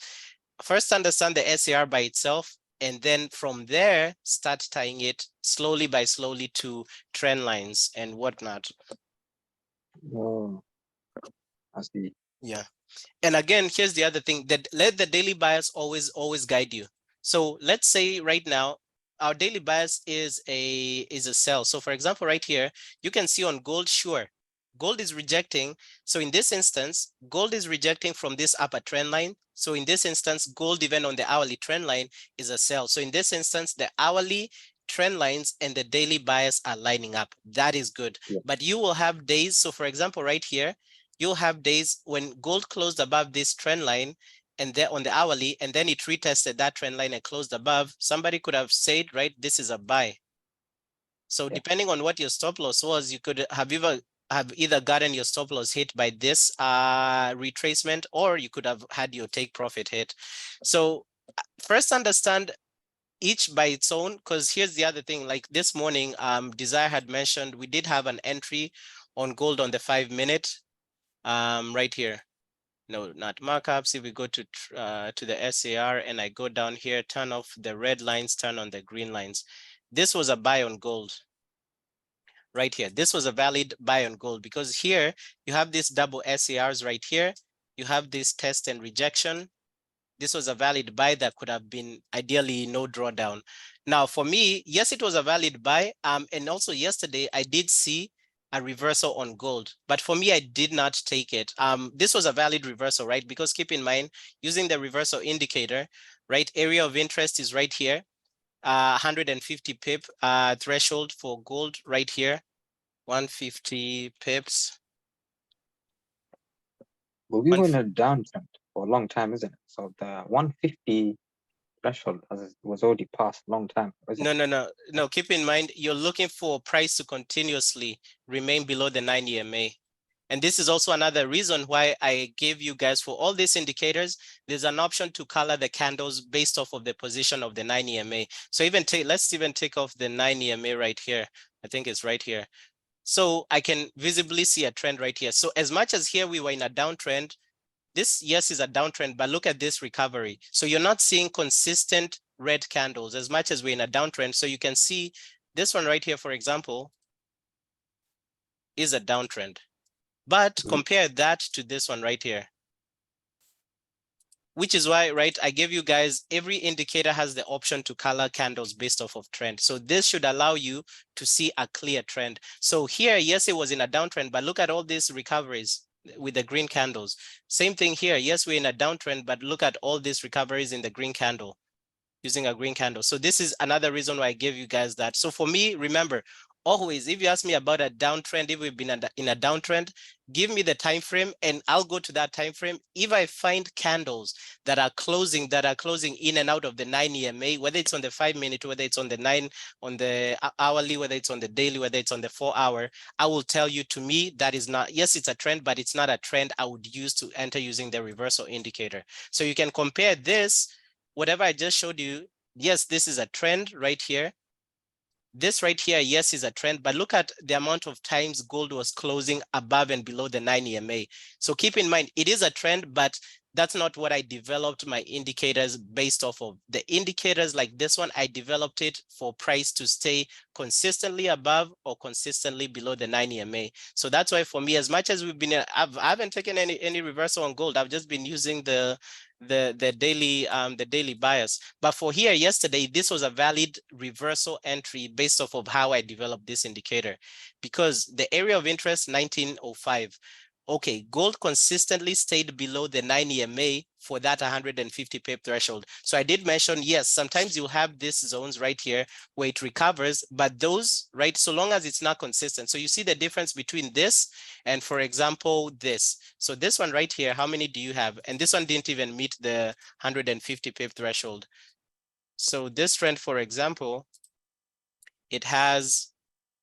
First, understand the SAR by itself, and then from there, start tying it slowly to trend lines and whatnot. Oh, I see. Yeah. And again, here's the other thing, that let the daily bias always guide you. So let's say right now, our daily bias is a sell. So for example, right here, you can see on gold, sure, gold is rejecting. So in this instance, gold is rejecting from this upper trend line. So in this instance, gold even on the hourly trend line is a sell. So in this instance, the hourly trend lines and the daily bias are lining up. That is good. Yeah. But you will have days. So for example, right here, you'll have days when gold closed above this trend line and then on the hourly, and then it retested that trend line and closed above. Somebody could have said, right, this is a buy. So Yeah. depending on what your stop loss was, you could have either gotten your stop loss hit by this retracement, or you could have had your take profit hit. So first understand each by its own, because here's the other thing, like this morning, Desire had mentioned we did have an entry on gold on the 5-minute. Right here, no, not markups. If we go to the SAR and I go down here, turn off the red lines, turn on the green lines. This was a buy on gold right here. This was a valid buy on gold, because here you have these double SARs right here. You have this test and rejection. This was a valid buy that could have been ideally no drawdown. Now for me, yes, it was a valid buy. And also yesterday I did see a reversal on gold, but for me, I did not take it. This was a valid reversal, right? Because keep in mind, using the reversal indicator, right? Area of interest is right here, 150 pip threshold for gold right here, 150 pips. But we were in a downtrend for a long time, isn't it? So the 150 threshold was already passed a long time. No. Keep in mind, you're looking for price to continuously remain below the 9 EMA. And this is also another reason why I gave you guys, for all these indicators, there's an option to color the candles based off of the position of the 9 EMA. So let's even take off the 9 EMA right here. I think it's right here. So I can visibly see a trend right here. So as much as here we were in a downtrend, this, yes, is a downtrend, but look at this recovery. So you're not seeing consistent red candles as much as we're in a downtrend. So you can see this one right here, for example, is a downtrend. But compare that to this one right here, which is why, right, I gave you guys, every indicator has the option to color candles based off of trend. So this should allow you to see a clear trend. So here, yes, it was in a downtrend, but look at all these recoveries with the green candles. Same thing here. Yes, we're in a downtrend, but look at all these recoveries in the green candle, using a green candle. So this is another reason why I gave you guys that. So for me, remember, always, if you ask me about a downtrend, if we've been in a downtrend, give me the time frame and I'll go to that time frame. If I find candles that are closing in and out of the 9 EMA, whether it's on the 5-minute, whether it's on the 9, on the hourly, whether it's on the daily, whether it's on the 4-hour, I will tell you, to me, that is not, yes, it's a trend, but it's not a trend I would use to enter using the reversal indicator. So you can compare this, whatever I just showed you. Yes, this is a trend right here. This right here, yes, is a trend, but look at the amount of times gold was closing above and below the 9 EMA. So keep in mind, it is a trend, but that's not what I developed my indicators based off of. The indicators like this one, I developed it for price to stay consistently above or consistently below the 9 EMA. So that's why for me, as much as we've been, I haven't taken any reversal on gold. I've just been using the daily bias. But for here yesterday, this was a valid reversal entry based off of how I developed this indicator, because the area of interest 1905. Okay, gold consistently stayed below the 9 EMA for that 150 pip threshold. So I did mention, yes, sometimes you have these zones right here where it recovers, but those, right, so long as it's not consistent. So you see the difference between this and, for example, this. So this one right here, how many do you have? And this one didn't even meet the 150 pip threshold. So this trend, for example, it has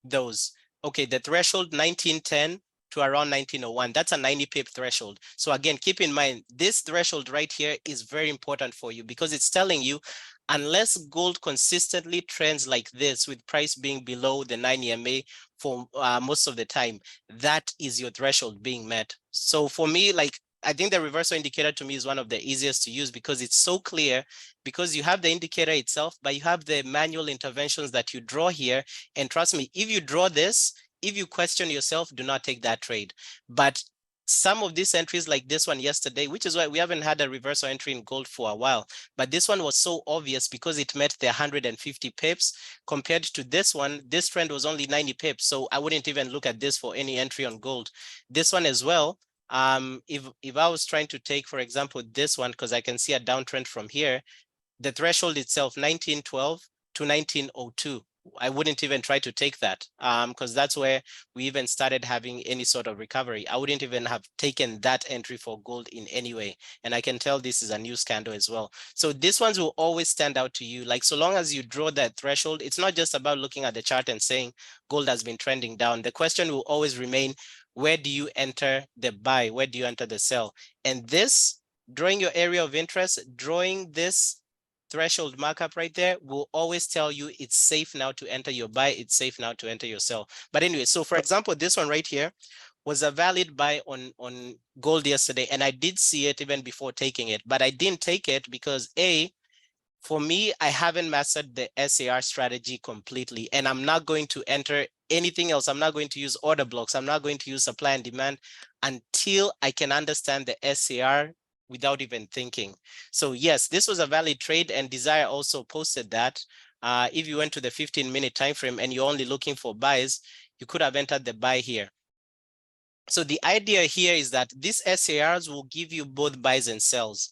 those. Okay, the threshold 1910 to around 1901. That's a 90 pip threshold. So again, keep in mind, this threshold right here is very important for you, because it's telling you, unless gold consistently trends like this with price being below the 9 EMA for most of the time, that is your threshold being met. So for me, like, I think the reversal indicator to me is one of the easiest to use, because it's so clear, because you have the indicator itself, but you have the manual interventions that you draw here. And trust me, if you draw this, if you question yourself, do not take that trade. But some of these entries like this one yesterday, which is why we haven't had a reversal entry in gold for a while, but this one was so obvious because it met the 150 pips compared to this one. This trend was only 90 pips. So I wouldn't even look at this for any entry on gold. This one as well. If I was trying to take, for example, this one, because I can see a downtrend from here, the threshold itself, 1912 to 1902. I wouldn't even try to take that because that's where we even started having any sort of recovery. I wouldn't even have taken that entry for gold in any way. And I can tell this is a new candle as well. So these ones will always stand out to you. Like so long as you draw that threshold, it's not just about looking at the chart and saying gold has been trending down. The question will always remain, where do you enter the buy? Where do you enter the sell? And this, drawing your area of interest, drawing this threshold markup right there will always tell you it's safe now to enter your buy, it's safe now to enter your sell. But anyway, so for example, this one right here was a valid buy on gold yesterday, and I did see it even before taking it, but I didn't take it because for me, I haven't mastered the SAR strategy completely, and I'm not going to enter anything else. I'm not going to use order blocks. I'm not going to use supply and demand until I can understand the SAR without even thinking. So yes, this was a valid trade, and Desire also posted that. If you went to the 15-minute time frame and you're only looking for buys, you could have entered the buy here. So the idea here is that these SARs will give you both buys and sells.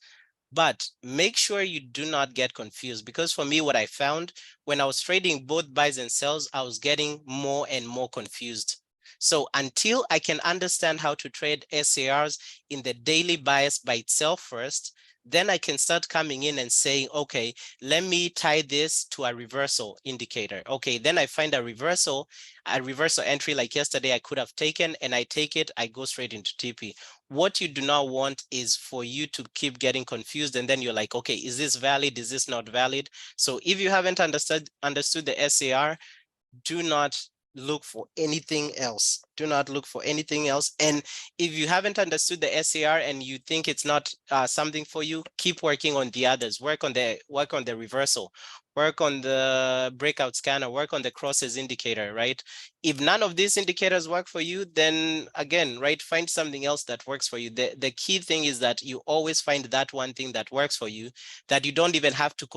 But make sure you do not get confused, because for me, what I found when I was trading both buys and sells, I was getting more and more confused. So until I can understand how to trade SARs in the daily bias by itself first, then I can start coming in and saying, okay, let me tie this to a reversal indicator. Okay, then I find a reversal entry like yesterday I could have taken, and I take it, I go straight into TP. What you do not want is for you to keep getting confused, and then you're like, okay, is this valid? Is this not valid? So if you haven't understood the SAR, do not look for anything else. Do not look for anything else. And if you haven't understood the SAR and you think it's not something for you, keep working on the others. Work on the reversal. Work on the breakout scanner. Work on the crosses indicator, right? If none of these indicators work for you, then again, right, find something else that works for you. The key thing is that you always find that one thing that works for you, that you don't even have to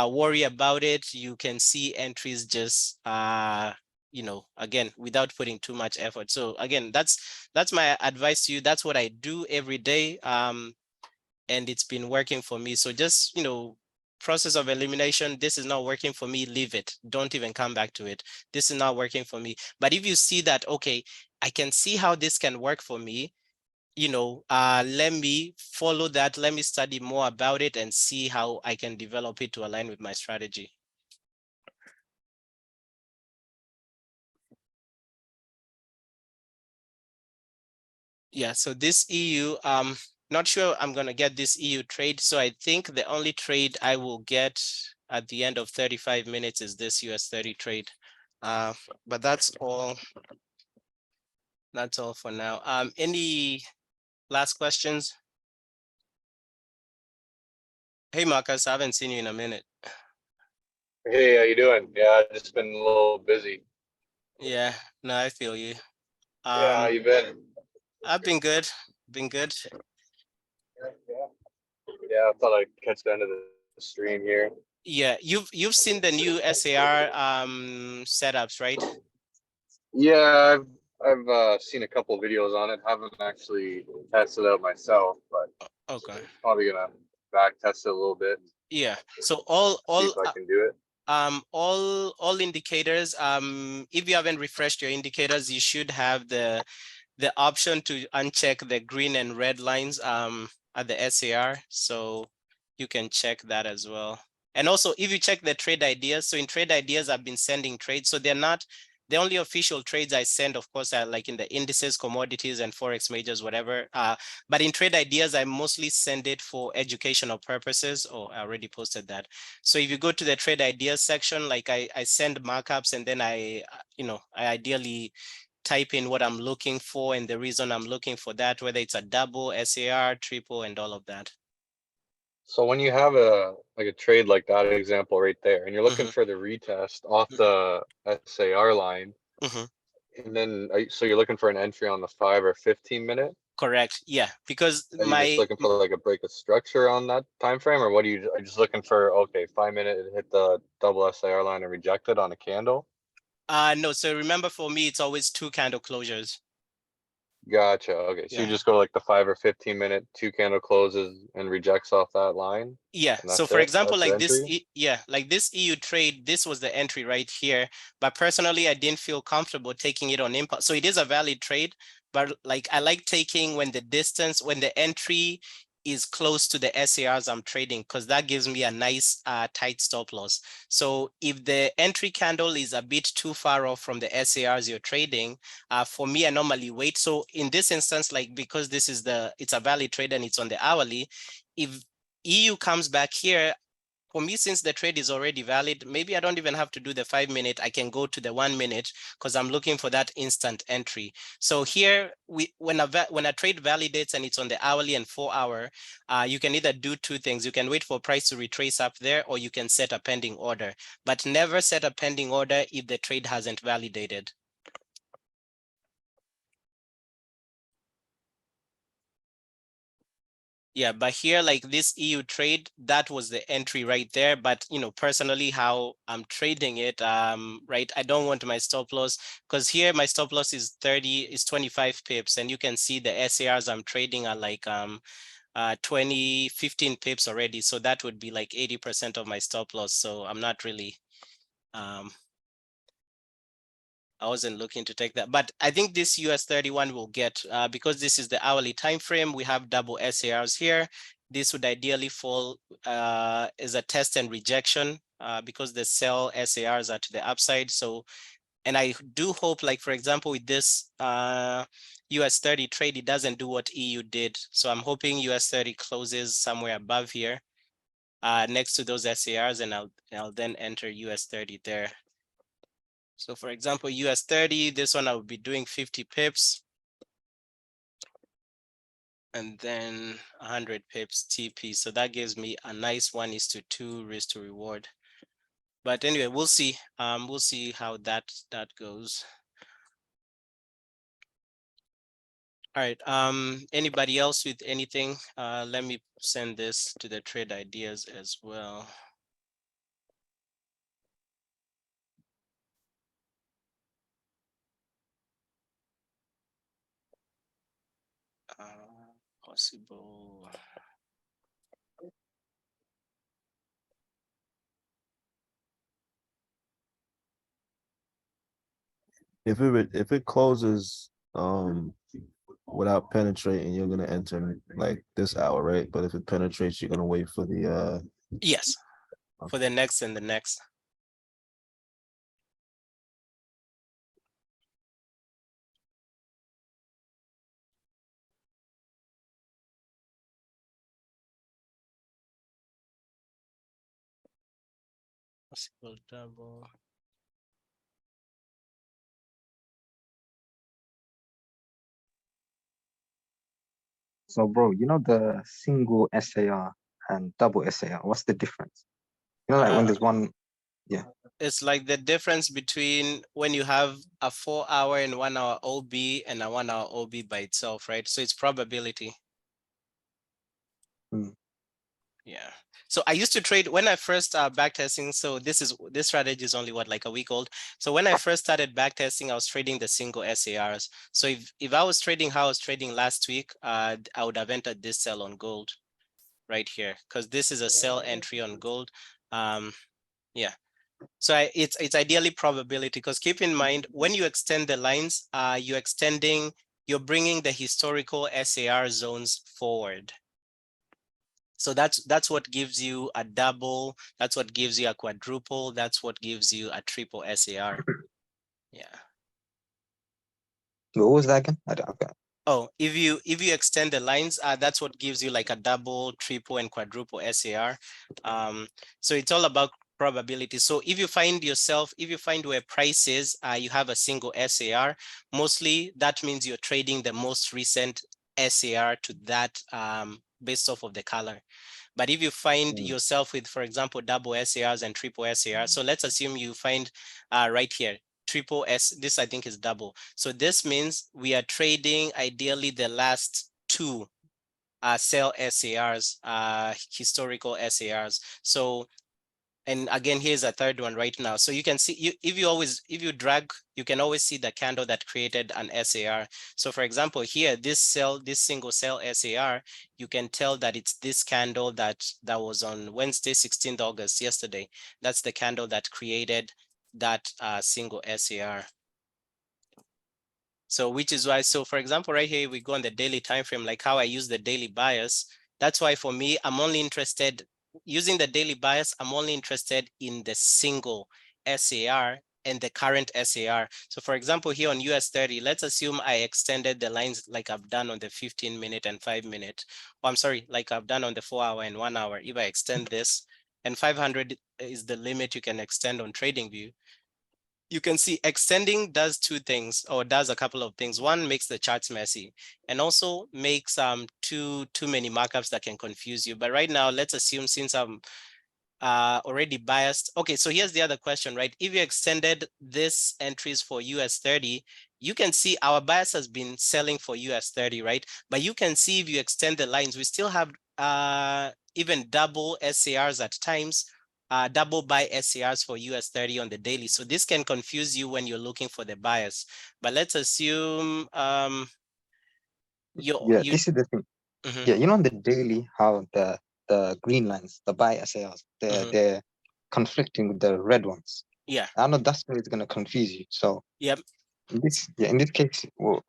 worry about it. You can see entries just again, without putting too much effort. So again, that's my advice to you. That's what I do every day, and it's been working for me. So just process of elimination. This is not working for me, leave it. Don't even come back to it. This is not working for me. But if you see that, okay, I can see how this can work for me, let me follow that. Let me study more about it and see how I can develop it to align with my strategy. Yeah, so this EU, not sure I'm gonna get this EU trade. So I think the only trade I will get at the end of 35 minutes is this US30 trade. But that's all. That's all for now. Any last questions? Hey, Marcus, I haven't seen you in a minute. Hey, how you doing? Yeah, I've just been a little busy. Yeah, no, I feel you. Yeah, how you been? I've been good. Been good. Yeah, I thought I'd catch the end of the stream here. Yeah, you've seen the new SAR setups, right? Yeah, I've seen a couple of videos on it. Haven't actually tested it out myself, but Okay. probably gonna back test it a little bit. Yeah. So See if I can do it. all indicators, if you haven't refreshed your indicators, you should have the option to uncheck the green and red lines at the SAR, so you can check that as well. And also, if you check the trade ideas, so in trade ideas, I've been sending trades, so they're not the only official trades I send, of course, are like in the indices, commodities, and Forex majors, whatever. But in trade ideas, I mostly send it for educational purposes. Oh, I already posted that. So if you go to the trade ideas section, like I send markups, and then I ideally type in what I'm looking for and the reason I'm looking for that, whether it's a double, SAR, triple, and all of that. So when you have a trade like that example right there, and you're looking for the retest off the SAR line, And then, so you're looking for an entry on the 5 or 15 minute? Correct. Yeah, because Are you just looking for like a break of structure on that time frame, or what are you just looking for? Okay, 5 minute, it hit the double SIR line and rejected on a candle. No, so remember, for me, it's always 2 candle closures. Gotcha. Okay, so you Yeah. just go like the 5 or 15 minute, 2 candle closes and rejects off that line. Yeah. And So that's for it? example, That's your like this, entry? like this EU trade, this was the entry right here. But personally, I didn't feel comfortable taking it on impulse. So it is a valid trade, but like I like taking when the entry is close to the SARs I'm trading, because that gives me a nice tight stop loss. So if the entry candle is a bit too far off from the SARs you're trading, for me, I normally wait. So in this instance, like because this is it's a valid trade and it's on the hourly, if EU comes back here, for me, since the trade is already valid, maybe I don't even have to do the 5 minute. I can go to the 1 minute because I'm looking for that instant entry. So here, when a trade validates and it's on the hourly and 4 hour, you can either do 2 things. You can wait for price to retrace up there, or you can set a pending order, but never set a pending order if the trade hasn't validated. Yeah, but here, like this EU trade, that was the entry right there. But personally, how I'm trading it, right, I don't want my stop loss, because here my stop loss is 25 pips, and you can see the SARs I'm trading are like 15 pips already. So that would be like 80% of my stop loss. So I'm not really I wasn't looking to take that, but I think this US 31 will get, because this is the hourly time frame, we have double SARs here. This would ideally fall as a test and rejection, because the sell SARs are to the upside. So, and I do hope, like, for example, with this US 30 trade, it doesn't do what EU did. So I'm hoping US 30 closes somewhere above here, next to those SARs, and I'll then enter US 30 there. So for example, US 30, this one I would be doing 50 pips. And then 100 pips TP. So that gives me a nice 1:2 risk to reward. But anyway, we'll see. We'll see how that goes. All right. Anybody else with anything? Let me send this to the trade ideas as well. Possible. If it closes without penetrating, you're gonna enter like this hour, right? But if it penetrates, you're gonna wait for the yes, for the next and the next. Possible double. So, bro, you know the single SAR and double SAR, what's the difference? You know, like when there's one, yeah. It's like the difference between when you have a 4 hour and 1 hour OB and a 1 hour OB by itself, right? So it's probability. Yeah. So I used to trade when I first backtesting. So this strategy is only like a week old. So when I first started backtesting, I was trading the single SARs. So if I was trading how I was trading last week, I would have entered this sell on gold right here, because this is a sell entry on gold. Yeah. So it's ideally probability, because keep in mind, when you extend the lines, you're bringing the historical SAR zones forward. So that's what gives you a double. That's what gives you a quadruple. That's what gives you a triple SAR. Yeah. What was that again? I don't. Okay. Oh, if you extend the lines, that's what gives you like a double, triple, and quadruple SAR. So it's all about probability. So if you find where price is, you have a single SAR, mostly that means you're trading the most recent SAR to that, based off of the color. But if you find yourself with, for example, double SARs and triple SARs, so let's assume you find right here, triple S, this I think is double. So this means we are trading ideally the last two sell SARs, historical SARs. So, and again, here's a third one right now. So you can see, if you drag, you can always see the candle that created an SAR. So for example, here, this single sell SAR, you can tell that it's this candle that was on Wednesday, 16th August, yesterday. That's the candle that created that single SAR. So which is why, so for example, right here, we go on the daily time frame, like how I use the daily bias. That's why for me, I'm only interested, using the daily bias, I'm only interested in the single SAR and the current SAR. So for example, here on US 30, let's assume I extended the lines like I've done on the 15-minute and 5-minute. Oh, I'm sorry, like I've done on the 4-hour and 1-hour. If I extend this, and 500 is the limit you can extend on TradingView. You can see extending does two things, or does a couple of things. One, makes the charts messy, and also makes too many markups that can confuse you. But right now, let's assume, since I'm already biased. Okay, so here's the other question, right? If you extended this entries for US 30, you can see our bias has been selling for US 30, right? But you can see if you extend the lines, we still have even double SARs at times, double buy SARs for US 30 on the daily. So this can confuse you when you're looking for the bias. But let's assume this is the thing. Mhm. Yeah, you know, on the daily, how the green lines, the buy SARs, they're conflicting with the red ones. Yeah. I know that's where it's gonna confuse you. So Yep. in this case, well,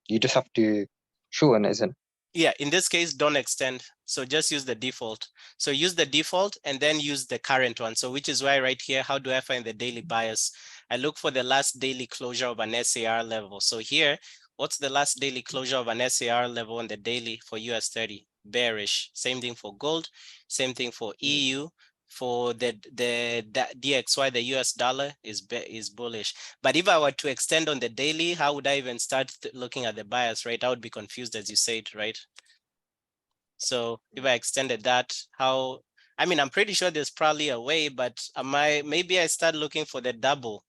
you just have to shorten it, isn't it? Yeah, in this case, don't extend. So just use the default. So use the default and then use the current one. So which is why right here, how do I find the daily bias? I look for the last daily closure of an SAR level. So here, what's the last daily closure of an SAR level on the daily for US 30? Bearish. Same thing for gold. Same thing for EU. For the DXY, the US dollar is bullish. But if I were to extend on the daily, how would I even start looking at the bias, right? I would be confused, as you said, right? So if I extended that, how, I mean, I'm pretty sure there's probably a way, but maybe I start looking for the double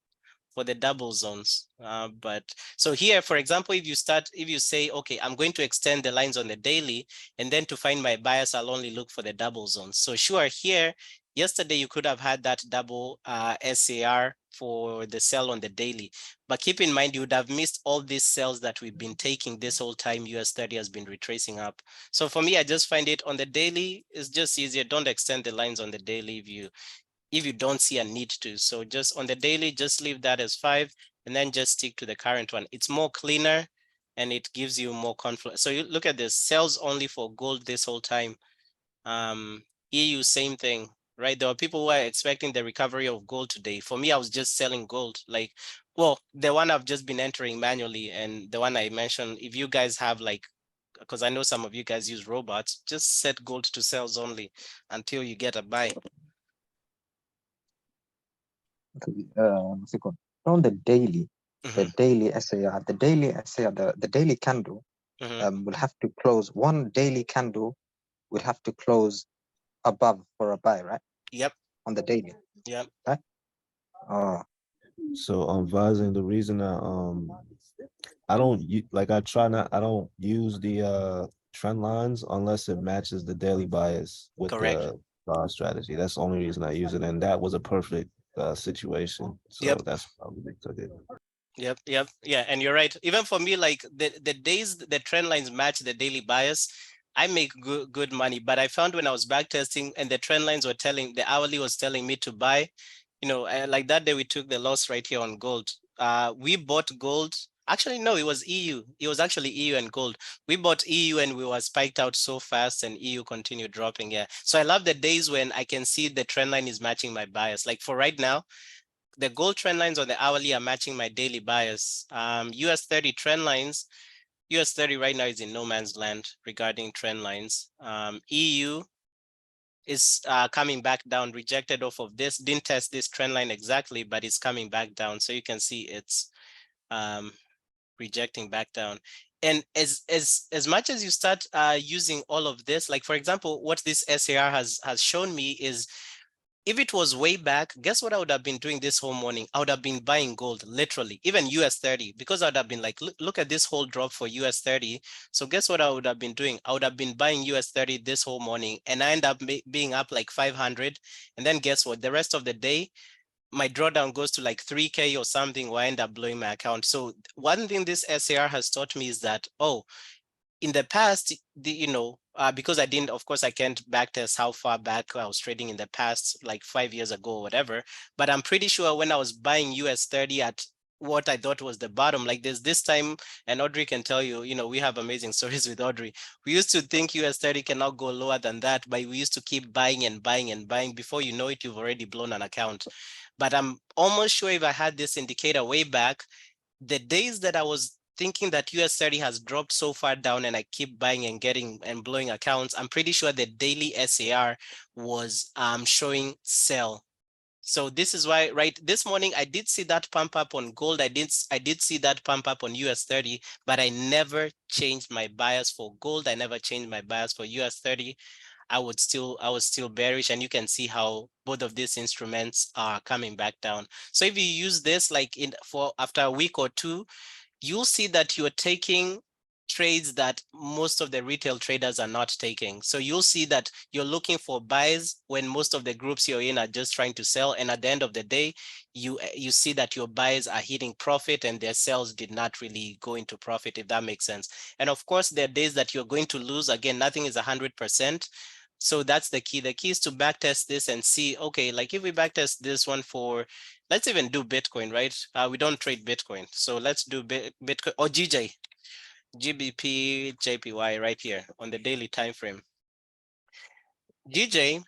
zones. But so here, for example, if you say, okay, I'm going to extend the lines on the daily, and then to find my bias, I'll only look for the double zones. So sure, here, yesterday you could have had that double SAR for the sell on the daily, but keep in mind you would have missed all these sells that we've been taking this whole time US 30 has been retracing up. So for me, I just find it on the daily, it's just easier. Don't extend the lines on the daily if you don't see a need to. So just on the daily, just leave that as 5 and then just stick to the current one. It's more cleaner and it gives you more confidence. So you look at this, sells only for gold this whole time. EU, same thing, right? There were people who are expecting the recovery of gold today. For me, I was just selling gold. Like, well, the one I've just been entering manually, and the one I mentioned, if you guys have like, because I know some of you guys use robots, just set gold to sells only until you get a buy. What's it called? On the daily, the Mhm. daily SAR, the daily candle Mhm. will have to close. One daily candle will have to close above for a buy, right? Yep. On the daily. Yep. Right? Oh, So advising the reason I don't I don't use the trend lines unless it matches the daily bias with Correct. the strategy. That's the only reason I use it, and that was a perfect situation. So Yep. that's probably they took it. Yep. Yeah, and you're right. Even for me, like the days the trend lines match the daily bias, I make good money. But I found when I was back testing and the trend lines were telling, the hourly was telling me to buy, like that day we took the loss right here on gold. We bought gold. Actually, no, it was EU. It was actually EU and gold. We bought EU and we were spiked out so fast and EU continued dropping. Yeah. So I love the days when I can see the trend line is matching my bias. Like for right now, the gold trend lines on the hourly are matching my daily bias. US 30 trend lines, US 30 right now is in no man's land regarding trend lines. EU is coming back down, rejected off of this, didn't test this trend line exactly, but it's coming back down. So you can see it's rejecting back down. And as much as you start using all of this, like for example, what this SAR has shown me is If it was way back, guess what I would have been doing this whole morning? I would have been buying gold, literally, even US 30, because I would have been like, look at this whole drop for US 30. So guess what I would have been doing? I would have been buying US 30 this whole morning, and I end up being up like 500. And then guess what? The rest of the day, my drawdown goes to like 3K or something, where I end up blowing my account. So one thing this SAR has taught me is that, oh, in the past, because I didn't, of course, I can't backtest how far back I was trading in the past, like 5 years ago or whatever. But I'm pretty sure when I was buying US 30 at what I thought was the bottom, like there's this time, and Audrey can tell you, we have amazing stories with Audrey. We used to think US 30 cannot go lower than that, but we used to keep buying and buying and buying. Before you know it, you've already blown an account. But I'm almost sure if I had this indicator way back, the days that I was thinking that US 30 has dropped so far down and I keep buying and getting and blowing accounts, I'm pretty sure the daily SAR was showing sell. So this is why, right, this morning I did see that pump up on gold. I did see that pump up on US 30, but I never changed my bias for gold. I never changed my bias for US 30. I was still bearish, and you can see how both of these instruments are coming back down. So if you use this like after a week or two, you'll see that you're taking trades that most of the retail traders are not taking. So you'll see that you're looking for buys when most of the groups you're in are just trying to sell. And at the end of the day, you see that your buys are hitting profit and their sells did not really go into profit, if that makes sense. And of course, there are days that you're going to lose. Again, nothing is 100%. So that's the key. The key is to backtest this and see, okay, like if we backtest this one for, let's even do Bitcoin, right? We don't trade Bitcoin. So let's do Bitcoin or GJ, GBP, JPY right here on the daily time frame. GJ,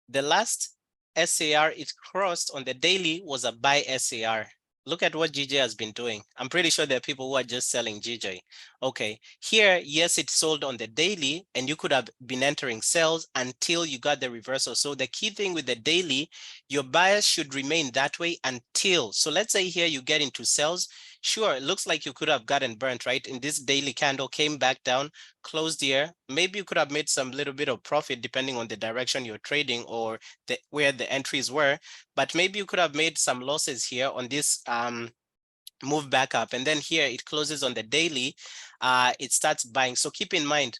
the last SAR it crossed on the daily was a buy SAR. Look at what GJ has been doing. I'm pretty sure there are people who are just selling GJ. Okay, here, yes, it sold on the daily and you could have been entering sales until you got the reversal. So the key thing with the daily, your bias should remain that way until, so let's say here you get into sales. Sure, it looks like you could have gotten burnt, right? In this daily candle, came back down, closed here. Maybe you could have made some little bit of profit depending on the direction you're trading or where the entries were, but maybe you could have made some losses here on this move back up. And then here it closes on the daily, it starts buying. So keep in mind,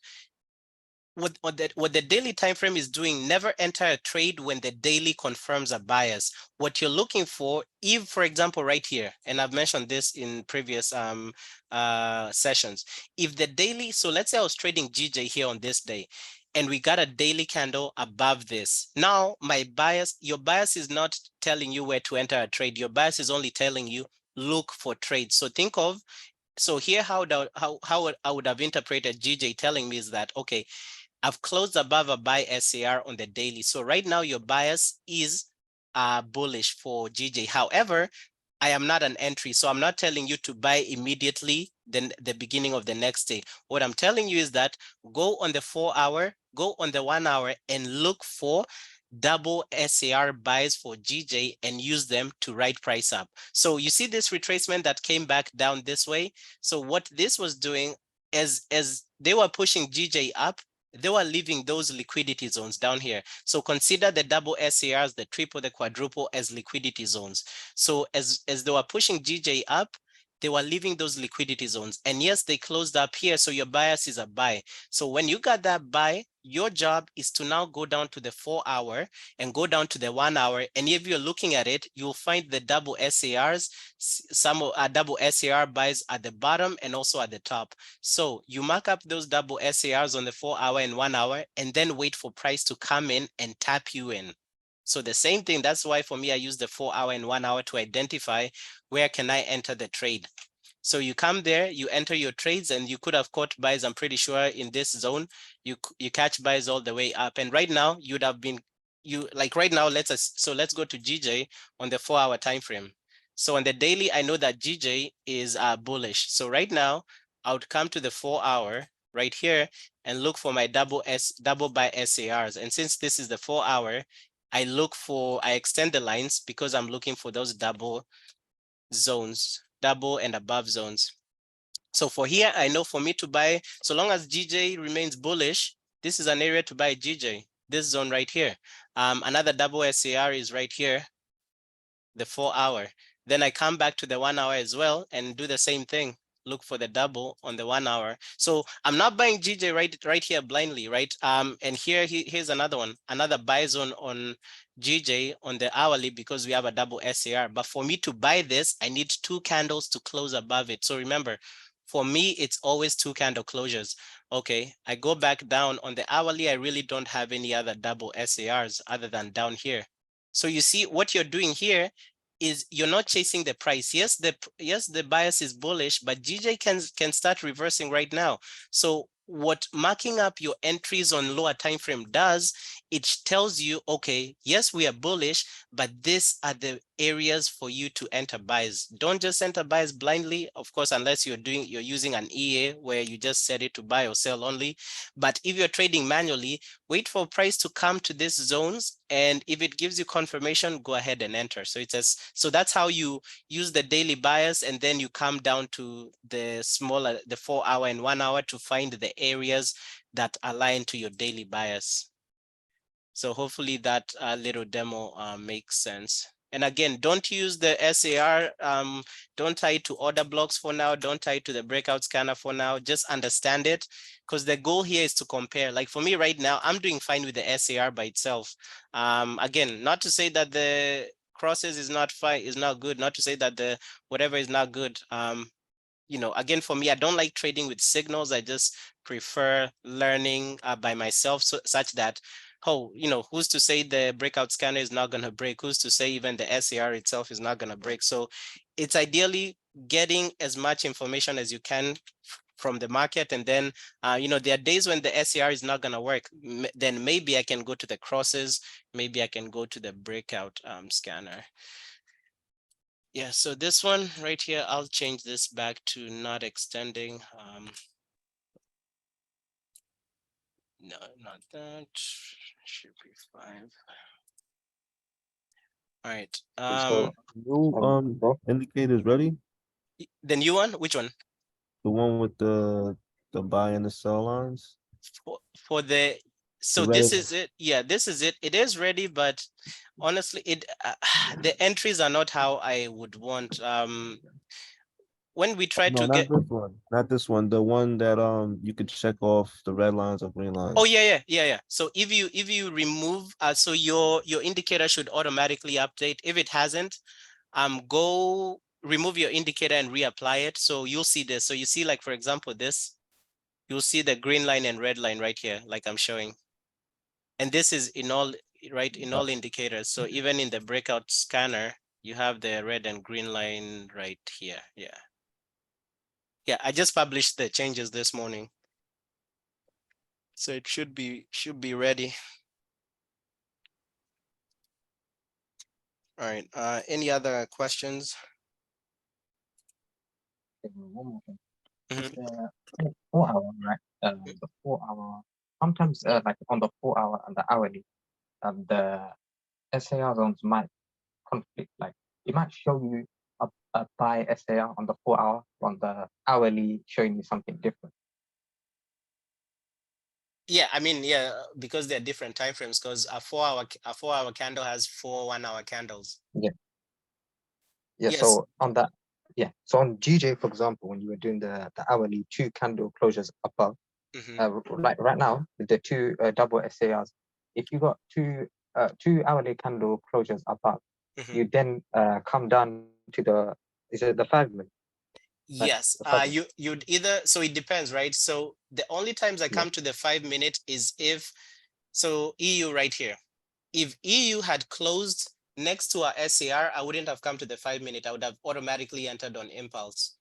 what the daily time frame is doing, never enter a trade when the daily confirms a bias. What you're looking for, if, for example, right here, and I've mentioned this in previous sessions, if the daily, so let's say I was trading GJ here on this day, and we got a daily candle above this. Now, my bias, your bias is not telling you where to enter a trade. Your bias is only telling you, look for trades. So think of, so here how I would have interpreted GJ telling me is that, okay, I've closed above a buy SAR on the daily. So right now your bias is bullish for GJ. However, I am not an entry, so I'm not telling you to buy immediately then the beginning of the next day. What I'm telling you is that go on the 4 hour, go on the 1 hour and look for double SAR buys for GJ and use them to right price up. So you see this retracement that came back down this way. So what this was doing as they were pushing GJ up, they were leaving those liquidity zones down here. So consider the double SARs, the triple, the quadruple as liquidity zones. So as they were pushing GJ up, they were leaving those liquidity zones. And yes, they closed up here. So your bias is a buy. So when you got that buy, your job is to now go down to the 4 hour and go down to the 1 hour. And if you're looking at it, you'll find the double SARs, some double SAR buys at the bottom and also at the top. So you mark up those double SARs on the 4 hour and 1 hour, and then wait for price to come in and tap you in. So the same thing, that's why for me, I use the 4 hour and 1 hour to identify where can I enter the trade. So you come there, you enter your trades, and you could have caught buys. I'm pretty sure in this zone, you catch buys all the way up. And right now, you'd have been, right now, let's go to GJ on the 4 hour time frame. So on the daily, I know that GJ is bullish. So right now, I would come to the 4 hour right here and look for my double buy SARs. And since this is the 4 hour, I extend the lines because I'm looking for those double zones, double and above zones. So for here, I know for me to buy, so long as GJ remains bullish, this is an area to buy GJ. this zone right here. Another double SAR is right here, the 4 hour. Then I come back to the 1 hour as well and do the same thing. Look for the double on the 1 hour. So I'm not buying GJ right here blindly, right? And here's another one, another buy zone on GJ on the hourly because we have a double SAR. But for me to buy this, I need 2 candles to close above it. So remember, for me, it's always 2 candle closures. Okay, I go back down on the hourly. I really don't have any other double SARs other than down here. So you see what you're doing here is you're not chasing the price. Yes, the bias is bullish, but GJ can start reversing right now. So what marking up your entries on lower time frame does, it tells you, okay, yes, we are bullish, but these are the areas for you to enter buys. Don't just enter buys blindly, of course, unless you're using an EA where you just set it to buy or sell only. But if you're trading manually, wait for price to come to these zones, and if it gives you confirmation, go ahead and enter. So that's how you use the daily bias, and then you come down to the smaller, the 4 hour and 1 hour to find the areas that align to your daily bias. So hopefully that little demo makes sense. And again, don't use the SAR, don't tie it to order blocks for now, don't tie it to the breakout scanner for now, just understand it, because the goal here is to compare. Like for me right now, I'm doing fine with the SAR by itself. Again, not to say that the crosses is not fine, is not good, not to say that the whatever is not good. You know, again, for me, I don't like trading with signals. I just prefer learning by myself, such that, oh, you know, who's to say the breakout scanner is not going to break? Who's to say even the SAR itself is not going to break? So it's ideally getting as much information as you can from the market. And then, you know, there are days when the SAR is not going to work. Then maybe I can go to the crosses. Maybe I can go to the breakout scanner. Yeah, so this one right here, I'll change this back to not extending. No, not that. Should be 5. All right. So new bro, indicators ready? The new one, which one? The one with the buy and the sell lines? For the, so The this red. is it. Yeah, this is it. It is ready, but honestly, the entries are not how I would want. When we try No, to not get, this one. Not this one. The one that you could check off the red lines or green lines. oh yeah. So if you remove, so your indicator should automatically update. If it hasn't, go remove your indicator and reapply it. So you'll see this. So you see, like for example, this, you'll see the green line and red line right here, like I'm showing. And this is in all, right, in all indicators. So even in the breakout scanner, you have the red and green line right here. Yeah. Yeah, I just published the changes this morning. So it should be ready. All right. Any other questions? one more thing. Mhm. The 4 hour, right? The 4 hour. Sometimes, like on the 4 hour and the hourly, the SAR zones might conflict. Like it might show you a buy SAR on the 4 hour, on the hourly showing you something different. Yeah, I mean, yeah, because they're different time frames. Because a 4 hour candle has 4 1 hour candles. Yeah. Yes. So on that, so on GJ, for example, when you were doing the hourly 2 candle closures above, like right now with the 2 double SARs, if you got 2 hourly candle closures above, you then come down to the, is it the 5 minute? Yes, the 5 minute. you'd either, so it depends, right? So the only times I Yeah. come to the 5 minute is if, so EU right here, if EU had closed next to our SAR, I wouldn't have come to the 5 minute. I would have automatically entered on impulse.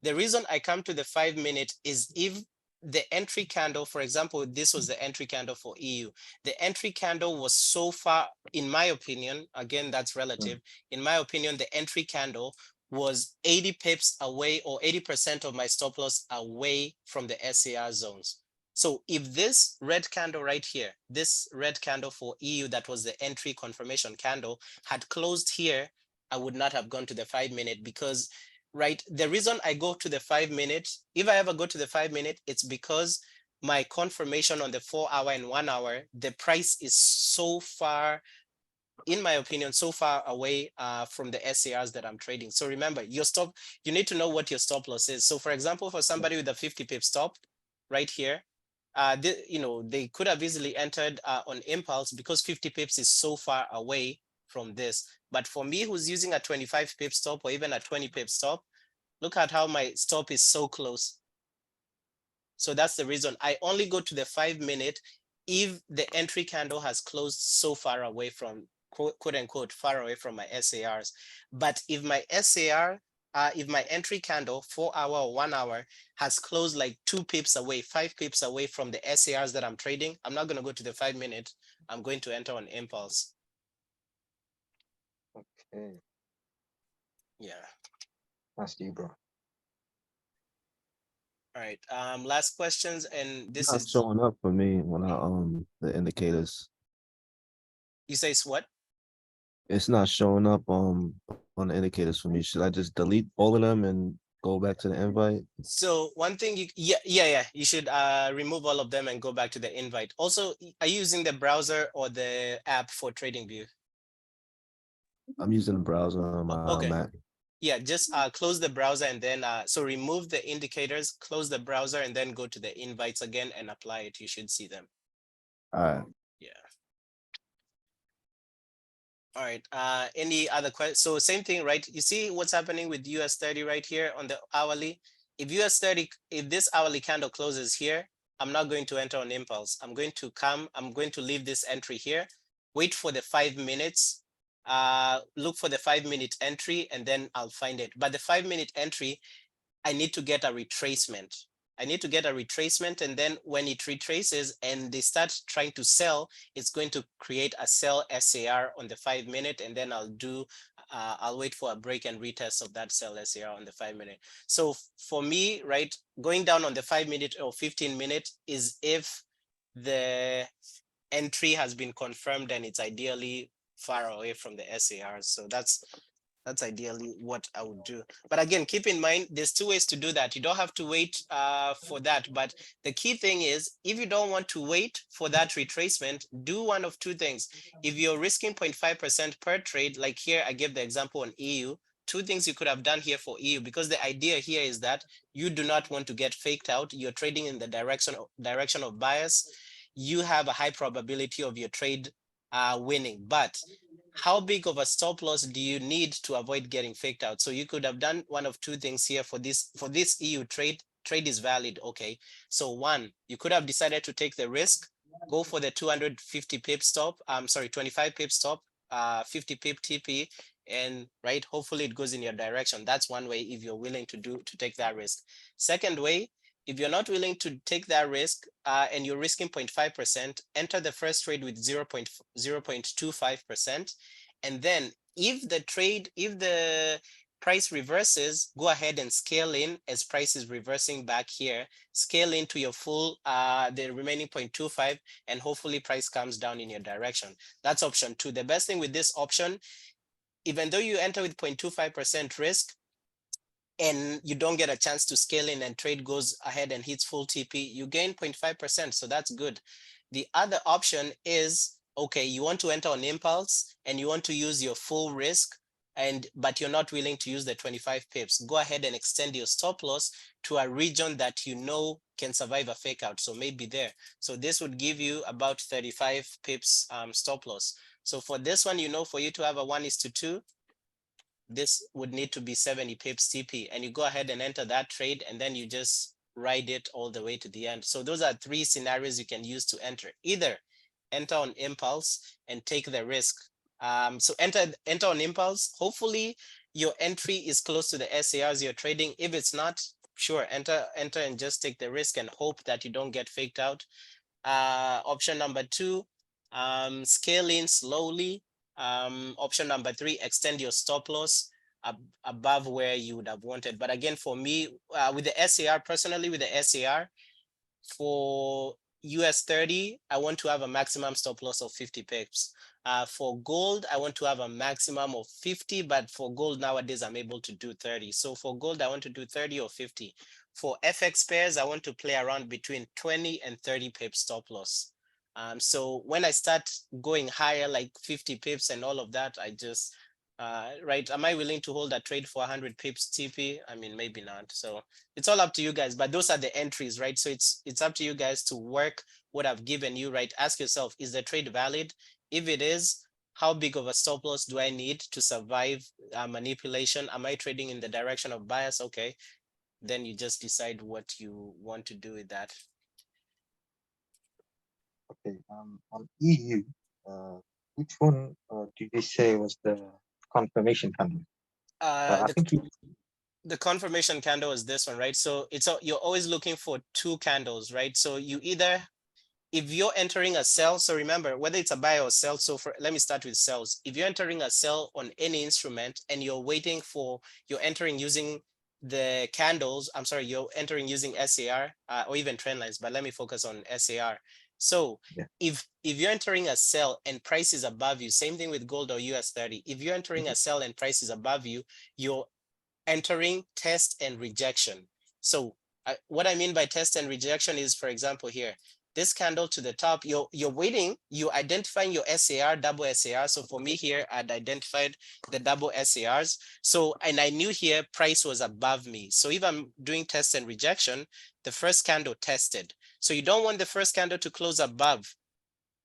The reason I come to the 5 minute is if the entry candle, for example, this was the entry candle for EU. The entry candle was so far, in my opinion, again, that's relative. In my opinion, the entry candle was 80 pips away, or 80% of my stop loss away from the SAR zones. So if this red candle right here, this red candle for EU, that was the entry confirmation candle, had closed here, I would not have gone to the 5 minute, because right, the reason I go to the 5 minute, if I ever go to the 5 minute, it's because my confirmation on the 4 hour and 1 hour, the price is so far, in my opinion, so far away from the SARs that I'm trading. So remember, your stop, you need to know what your stop loss is. So for example, for somebody with a 50 pip stop right here, they could have easily entered on impulse because 50 pips is so far away from this. But for me, who's using a 25 pip stop or even a 20 pip stop, look at how my stop is so close. So that's the reason I only go to the 5 minute if the entry candle has closed so far away from, quote unquote, far away from my SARs. But if my SAR, if my entry candle 4 hour or 1 hour has closed like 2 pips away, 5 pips away from the SARs that I'm trading, I'm not going to go to the 5 minute. I'm going to enter on impulse. Okay, Yeah. that's you, bro. All right. Last questions, and this Not is, showing up for me when I the indicators. you say it's what? It's not showing up on the indicators for me. Should I just delete all of them and go back to the invite? So one thing you should remove all of them and go back to the invite. Also, are you using the browser or the app for TradingView? I'm using the browser on my Okay. Mac. Yeah, just close the browser and then so remove the indicators, close the browser, and then go to the invites again and apply it. You should see them. All right. Yeah. All right. Any other questions? So same thing, right? You see what's happening with US 30 right here on the hourly. If US 30, if this hourly candle closes here, I'm not going to enter on impulse. I'm going to leave this entry here, wait for the 5 minutes, look for the 5 minute entry, and then I'll find it. But the 5 minute entry, I need to get a retracement. I need to get a retracement, and then when it retraces and they start trying to sell, it's going to create a sell SAR on the 5 minute, and then I'll wait for a break and retest of that sell SAR on the 5 minute. So for me, right, going down on the 5 minute or 15 minute is if the entry has been confirmed and it's ideally far away from the SARs. So that's ideally what I would do. But again, keep in mind, there's 2 ways to do that. You don't have to wait for that. But the key thing is, if you don't want to wait for that retracement, do one of 2 things. If you're risking 0.5% per trade, like here, I gave the example on EU, 2 things you could have done here for EU, because the idea here is that you do not want to get faked out. You're trading in the direction of bias. You have a high probability of your trade winning. But how big of a stop loss do you need to avoid getting faked out? So you could have done one of 2 things here for this EU trade. Trade is valid. Okay. So 1, you could have decided to take the risk, go for the 250 pip stop. 25 pip stop, 50 pip TP, and right, hopefully it goes in your direction. That's one way if you're willing to take that risk. Second way, if you're not willing to take that risk and you're risking 0.5%, enter the first trade with 0.25%. And then if the price reverses, go ahead and scale in as price is reversing back here. Scale into your full, the remaining 0.25, and hopefully price comes down in your direction. That's option 2. The best thing with this option, even though you enter with 0.25% risk, and you don't get a chance to scale in and trade goes ahead and hits full TP, you gain 0.5%. So that's good. The other option is, okay, you want to enter on impulse and you want to use your full risk, but you're not willing to use the 25 pips. Go ahead and extend your stop loss to a region that you know can survive a fake out. So maybe there. So this would give you about 35 pips stop loss. So for this one, for you to have a 1:2, this would need to be 70 pips TP, and you go ahead and enter that trade, and then you just ride it all the way to the end. So those are 3 scenarios you can use to enter. Either enter on impulse and take the risk. So enter on impulse. Hopefully your entry is close to the SARs you're trading. If it's not, sure, enter and just take the risk and hope that you don't get faked out. Option number 2, scale in slowly. Option number 3, extend your stop loss above where you would have wanted. But again, for me, with the SAR, personally with the SAR, for US 30, I want to have a maximum stop loss of 50 pips. For gold, I want to have a maximum of 50, but for gold nowadays, I'm able to do 30. So for gold, I want to do 30 or 50. For FX pairs, I want to play around between 20 and 30 pips stop loss. So when I start going higher, like 50 pips and all of that, I just, right, am I willing to hold a trade for 100 pips TP? I mean, maybe not. So it's all up to you guys, but those are the entries, right? So it's up to you guys to work what I've given you, right? Ask yourself, is the trade valid? If it is, how big of a stop loss do I need to survive manipulation? Am I trading in the direction of bias? Okay, then you just decide what you want to do with that. Okay. On EU, which one did you say was the confirmation candle? I think the confirmation candle is this one, right? So you're always looking for two candles, right? So you either, if you're entering a sell, so remember whether it's a buy or sell. So let me start with sells. If you're entering a sell on any instrument and you're waiting for, you're entering using the candles, I'm sorry, you're entering using SAR or even trend lines, but let me focus on SAR. So yeah. if you're entering a sell and price is above you, same thing with gold or US 30. If you're entering a sell and price is above you, you're entering test and rejection. So what I mean by test and rejection is, for example, here, this candle to the top, you're waiting, you identifying your SAR, double SAR. So for me here, I'd identified the double SARs. So, and I knew here price was above me. So if I'm doing test and rejection, the first candle tested. So you don't want the first candle to close above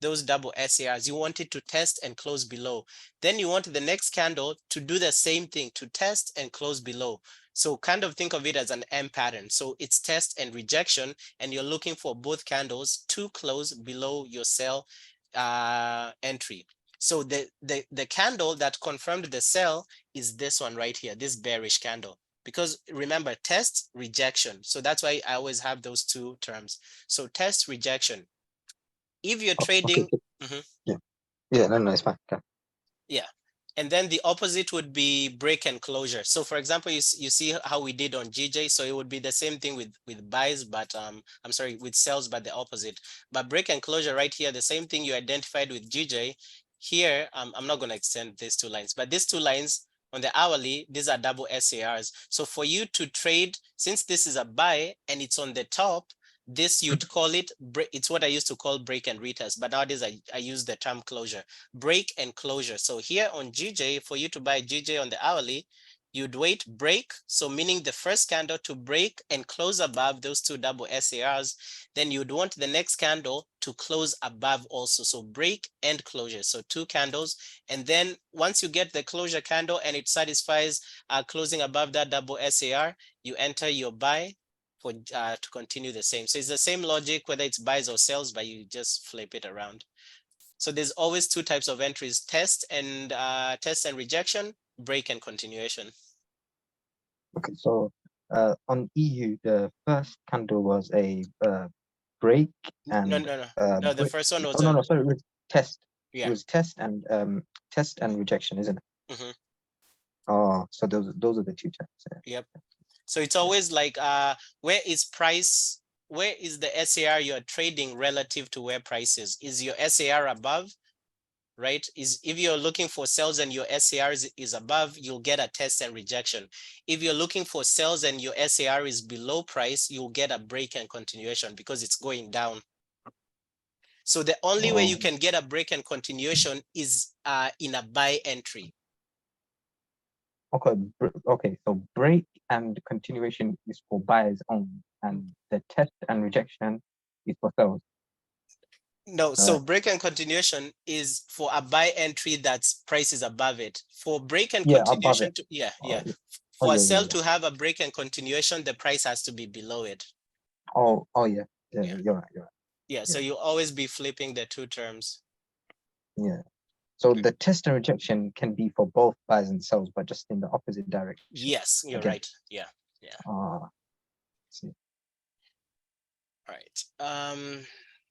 those double SARs. You want it to test and close below. Then you want the next candle to do the same thing, to test and close below. So kind of think of it as an M pattern. So it's test and rejection, and you're looking for both candles to close below your sell entry. So the candle that confirmed the sell is this one right here, this bearish candle. Because remember, test, rejection. So that's why I always have those two terms. So test, rejection. If you're trading, okay. Yeah, no, it's fine. Okay. Yeah, and then the opposite would be break and closure. So for example, you see how we did on GJ. So it would be the same thing with buys, but I'm sorry, with sells, but the opposite. But break and closure right here, the same thing you identified with GJ. Here, I'm not going to extend these two lines, but these two lines on the hourly, these are double SARs. So for you to trade, since this is a buy and it's on the top, this you'd call it, it's what I used to call break and retest, but nowadays I use the term closure, break and closure. So here on GJ, for you to buy GJ on the hourly, you'd wait break, so meaning the first candle to break and close above those two double SARs. Then you'd want the next candle to close above also, so break and closure, so two candles. And then once you get the closure candle and it satisfies closing above that double SAR, you enter your buy for to continue the same. So it's the same logic whether it's buys or sells, but you just flip it around. So there's always two types of entries: test and rejection, break and continuation. Okay, so on EU, the first candle was a break and no. The first one was no, sorry, it was test. Yeah. It was test and rejection, isn't it? Mm-hmm. Oh, so those are the two types. Yeah. Yep. So it's always like where is price? Where is the SAR you're trading relative to where price is? Is your SAR above? Right? Is if you're looking for sells and your SAR is above, you'll get a test and rejection. If you're looking for sells and your SAR is below price, you'll get a break and continuation because it's going down. So the only way you can get a break and continuation is in a buy entry. Okay, so break and continuation is for buyers only, and the test and rejection is for sells. No, so break and continuation is for a buy entry that's price is above it. For break and continuation, for a sell to have a break and continuation, the price has to be below it. Oh yeah, you're right. Yeah, so you'll always be flipping the two terms. Yeah. So the test and rejection can be for both buys and sells, but just in the opposite direction. Yes, you're right. Yeah. See. All right.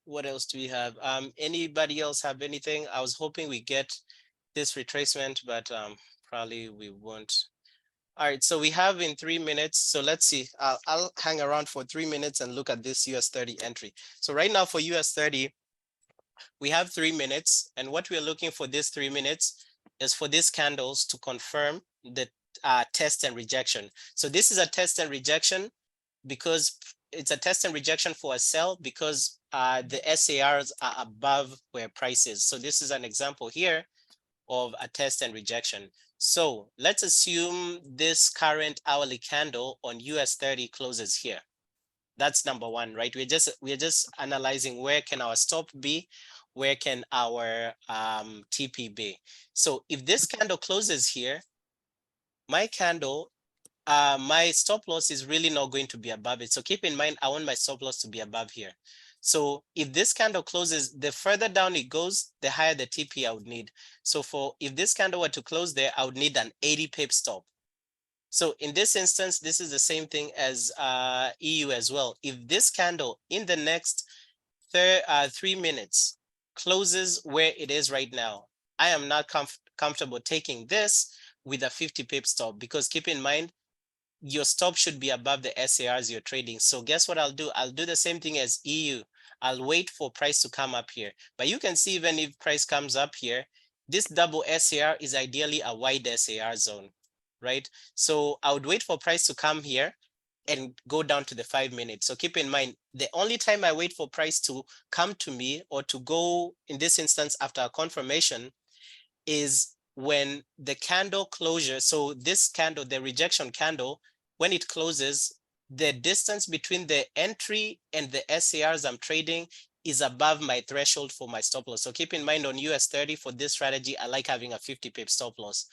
What else do we have? Anybody else have anything? I was hoping we get this retracement, but probably we won't. All right, so we have in 3 minutes. So let's see. I'll hang around for 3 minutes and look at this US 30 entry. So right now for US 30, we have 3 minutes. And what we're looking for this 3 minutes is for these candles to confirm the test and rejection. So this is a test and rejection because it's a test and rejection for a sell because the SARs are above where price is. So this is an example here of a test and rejection. So let's assume this current hourly candle on US 30 closes here. That's number one, right? We're just analyzing where can our stop be, where can our TP be. So if this candle closes here, my candle, my stop loss is really not going to be above it. So keep in mind, I want my stop loss to be above here. So if this candle closes, the further down it goes, the higher the TP I would need. So if this candle were to close there, I would need an 80 pip stop. So in this instance, this is the same thing as EU as well. If this candle in the next 3 minutes closes where it is right now, I am not comfortable taking this with a 50 pip stop because keep in mind, your stop should be above the SARs you're trading. So guess what I'll do? I'll do the same thing as EU. I'll wait for price to come up here. But you can see even if price comes up here, this double SAR is ideally a wide SAR zone, right? So I would wait for price to come here and go down to the 5 minutes. So keep in mind, the only time I wait for price to come to me or to go, in this instance, after a confirmation, is when the candle closure, so this candle, the rejection candle, when it closes, the distance between the entry and the SARs I'm trading is above my threshold for my stop loss. So keep in mind on US 30 for this strategy, I like having a 50 pip stop loss.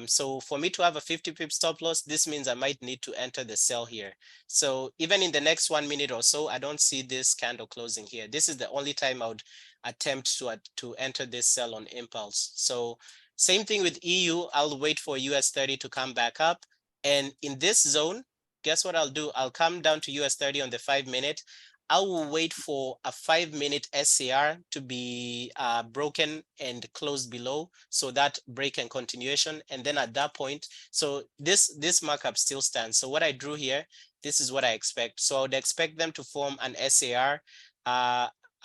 So for me to have a 50 pip stop loss, this means I might need to enter the sell here. So even in the next 1 minute or so, I don't see this candle closing here. This is the only time I would attempt to enter this sell on impulse. So same thing with EU, I'll wait for US 30 to come back up. And in this zone, guess what I'll do? I'll come down to US 30 on the 5 minute. I will wait for a 5 minute SCR to be broken and closed below. So that break and continuation. And then at that point, so this markup still stands. So what I drew here, this is what I expect. So I would expect them to form an SAR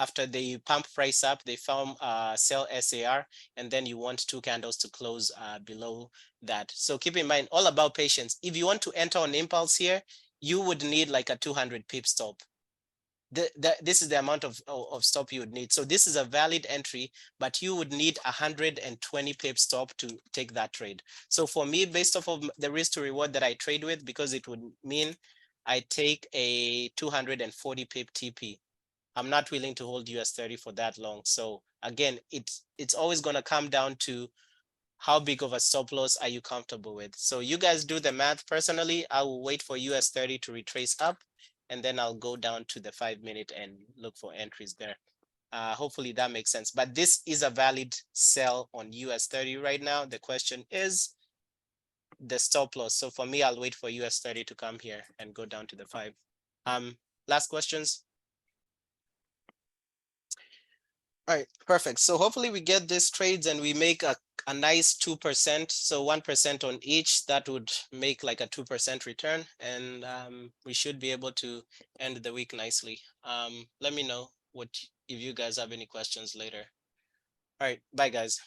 after they pump price up, they form sell SAR, and then you want 2 candles to close below that. So keep in mind, all about patience. If you want to enter on impulse here, you would need like a 200 pip stop. This is the amount of stop you would need. So this is a valid entry, but you would need 120 pip stop to take that trade. So for me, based off of the risk to reward that I trade with, because it would mean I take a 240 pip TP. I'm not willing to hold US 30 for that long. So again, it's always going to come down to how big of a stop loss are you comfortable with. So you guys do the math. Personally, I will wait for US 30 to retrace up, and then I'll go down to the 5 minute and look for entries there. Hopefully that makes sense. But this is a valid sell on US 30 right now. The question is the stop loss. So for me, I'll wait for US 30 to come here and go down to the 5. Last questions? All right, perfect. So hopefully we get these trades and we make a nice 2%. So 1% on each, that would make like a 2% return. And we should be able to end the week nicely. Let me know if you guys have any questions later. All right, bye guys.